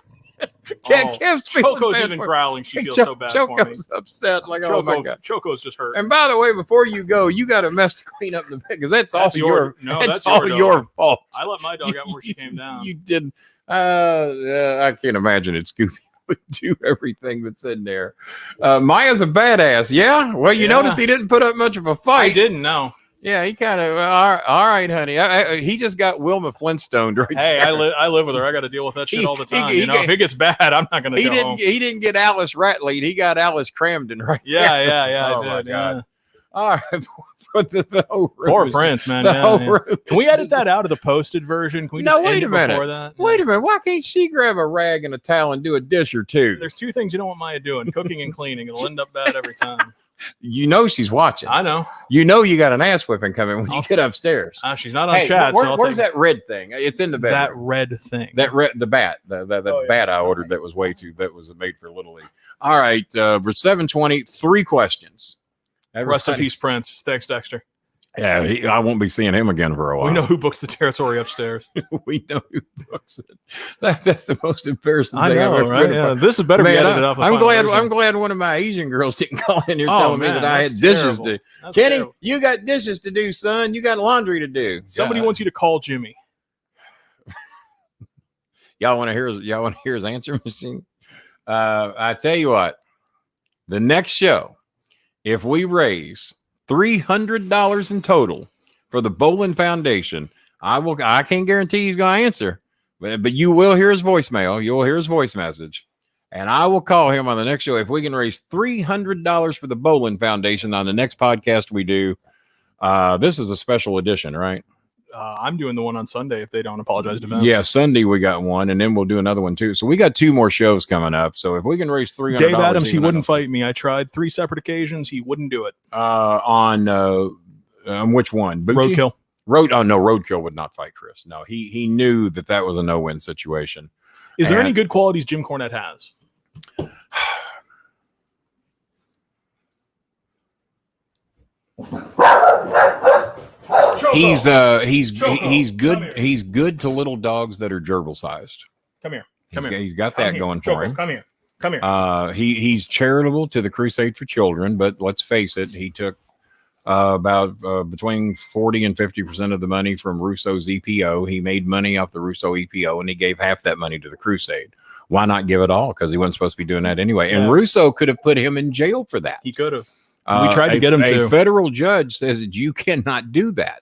Choco's even growling. She feels so bad for me. Choco's upset. Like, oh my God. Choco's just hurt. And by the way, before you go, you got a mess to clean up in the bed because that's all your fault. I let my dog out before she came down. You didn't. I can't imagine it. Scooby would do everything that's in there. Maya's a badass. Yeah. Well, you notice he didn't put up much of a fight. I didn't know. Yeah, he kind of all right, honey. He just got Wilma Flintstone right there. I live with her. I got to deal with that shit all the time. If it gets bad, I'm not going to go home. He didn't get Alice Ratley. He got Alice Cramden right there. Yeah. Oh, my God. All right. The whole room Poor Prince, man. Can we edit that out of the posted version? Can we just wait a minute. Before that? Wait a minute. Why can't she grab a rag and a towel and do a dish or two? There's 2 things you don't want Maya doing: cooking and cleaning. It'll end up bad every time. She's watching. I know. You got an ass whipping coming when you get upstairs. She's not on chat. Where's that red thing? It's in the bedroom. That red thing. The bat. The bat I ordered that was that was made for Little League. All right. For 720, 3 questions. Rest in peace, Prince. Thanks, Dexter. Yeah, I won't be seeing him again for a while. We know who books the territory upstairs. We know who books it. That's the most embarrassing thing I've ever right? Yeah. This is better be edited off. I'm glad one of my Asian girls didn't call in here telling me that I had dishes to do. Kenny, you got dishes to do, son. You got laundry to do. Somebody wants you to call Jimmy. Y'all want to hear his answer machine? I tell you what, the next show, if we raise $300 in total for the Bolin Foundation, I can't guarantee he's going to answer, but you will hear his voicemail. You'll hear his voice message, and I will call him on the next show if we can raise $300 for the Bolin Foundation on the next podcast we do. This is a special edition, right? I'm doing the one on Sunday if they don't apologize to Vince. Yeah, Sunday we got one, and then we'll do another one too. So we got 2 more shows coming up. So if we can raise $300, Dave Adams, he wouldn't fight me. I tried 3 separate occasions. He wouldn't do it. On which one? Roadkill. Roadkill would not fight Chris. No, he knew that was a no-win situation. Is there any good qualities Jim Cornette has? He's good. He's good to little dogs that are gerbil sized. Come here. He's got that going for him. Come here. He's charitable to the Crusade for Children, but let's face it, he took about between 40 and 50% of the money from Russo's EPO. He made money off the Russo EPO, and he gave half that money to the Crusade. Why not give it all? Because he wasn't supposed to be doing that anyway. And Russo could have put him in jail for that. He could have. We tried to get him to. A federal judge says that you cannot do that.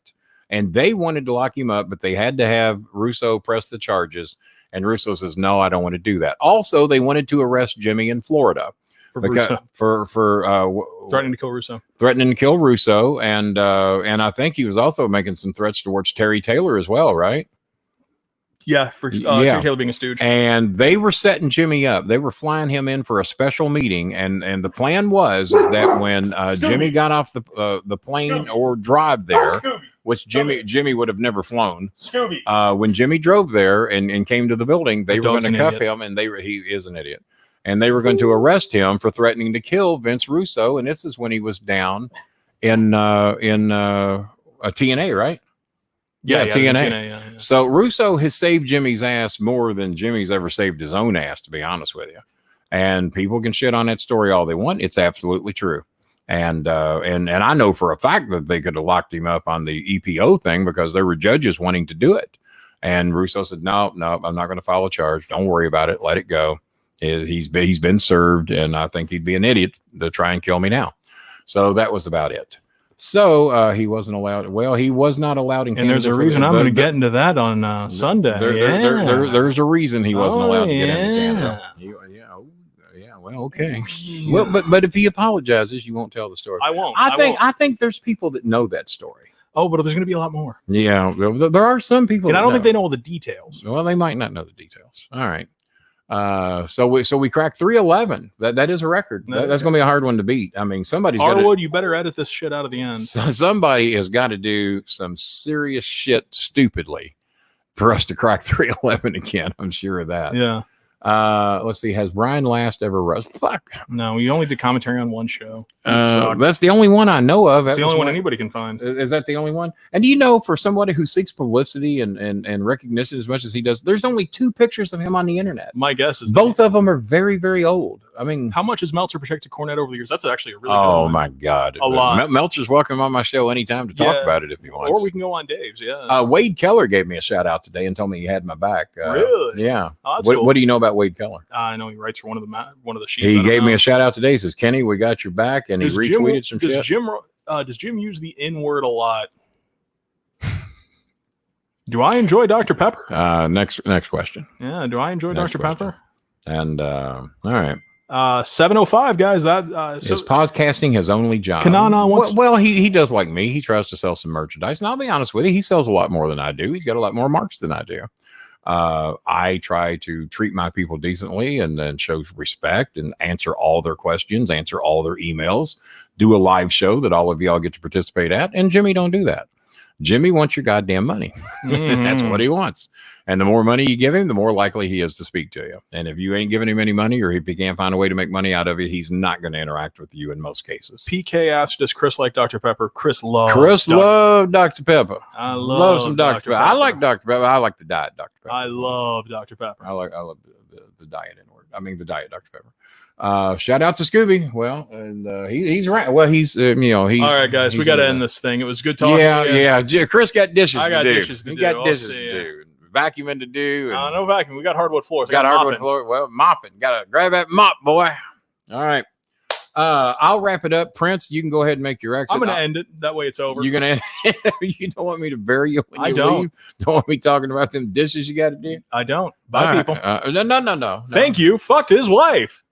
And they wanted to lock him up, but they had to have Russo press the charges. And Russo says, no, I don't want to do that. Also, they wanted to arrest Jimmy in Florida for threatening to kill Russo. Threatening to kill Russo. And I think he was also making some threats towards Terry Taylor as well, right? Yeah, for Terry Taylor being a stooge. And they were setting Jimmy up. They were flying him in for a special meeting. And the plan was that when Jimmy got off the plane or drive there, which Jimmy would have never flown. When Jimmy drove there and came to the building, they were going to cuff him, and he is an idiot. And they were going to arrest him for threatening to kill Vince Russo. And this is when he was down in a TNA, right? Yeah, TNA. Yeah. So Russo has saved Jimmy's ass more than Jimmy's ever saved his own ass, to be honest with you. And people can shit on that story all they want. It's absolutely true. And I know for a fact that they could have locked him up on the EPO thing because there were judges wanting to do it. And Russo said, no, I'm not going to file a charge. Don't worry about it. Let it go. He's been served, and I think he'd be an idiot to try and kill me now. So that was about it. So he wasn't allowed. Well, he was not allowed in And Canada. there's a reason I'm going to get into that on Sunday. There's a reason he wasn't allowed to get into Canada. Yeah. Well, okay. Well, but if he apologizes, you won't tell the story. I won't. I think there's people that know that story. Oh, but there's going to be a lot more. Yeah, there are some people, and I don't think they know all the details. Well, they might not know the details. All right. So we cracked 311. That is a record. That's going to be a hard one to beat. I mean, somebody's Harwood, you better edit this shit out of the end. Somebody has got to do some serious shit stupidly for us to crack 311 again. I'm sure of that. Yeah. Let's see. Has Brian Last ever rushed? Fuck. No, we only did commentary on one show. That's the only one I know of. That's the only one anybody can find. Is that the only one? And do you know, for somebody who seeks publicity and recognition as much as he does, there's only 2 pictures of him on the internet. My guess is both of them are very, very old. I mean, how much has Meltzer protected Cornette over the years? That's actually a really good one. one. My God. A lot. Meltzer's welcome on my show anytime to talk about it if he wants. Or we can go on Dave's, Wade Keller gave me a shout out today and told me he had my back. Really? Yeah. Oh, that's cool. What do you know about Wade Keller? I know he writes for one of the sheets. He gave me a shout out today. He says, Kenny, we got your back. And he retweeted some shit. Does Jim use the N-word a lot? Do I enjoy Dr. Pepper? Next question. Yeah, do I enjoy Dr. Pepper? And all right. 705 guys. His podcasting has only John. Kanana wants. Well, he does like me. He tries to sell some merchandise, and I'll be honest with you, he sells a lot more than I do. He's got a lot more marks than I do. I try to treat my people decently and then show respect and answer all their questions, answer all their emails, do a live show that all of y'all get to participate at. And Jimmy don't do that. Jimmy wants your goddamn money. That's what he wants. And the more money you give him, the more likely he is to speak to you. And if you ain't giving him any money, or if he can't find a way to make money out of it, he's not going to interact with you in most cases. PK asked, does Chris like Dr. Pepper? Chris loved Dr. Pepper. I love some Dr. Pepper. I like Dr. Pepper. I like the diet Dr. Pepper. I love Dr. Pepper. I love the diet N-word. I mean, the diet Dr. Pepper. Shout out to Scooby. Well, and he's right. Well, he's all right, guys. We got to end this thing. It was good talking. Yeah. Chris got dishes. I got to do. dishes to he do. Got dishes to do. Vacuuming to do. No vacuum. We got hardwood floors. Got hardwood floor. Well, mopping. Got to grab that mop, boy. All right. I'll wrap it up. Prince, you can go ahead and make your exit. I'm going to end it. That way it's over. You're going to end it? You don't want me to bury you when you don't. leave? Don't want me talking about them dishes you got to do? I don't. Bye, people. No. Thank you. Fucked his wife.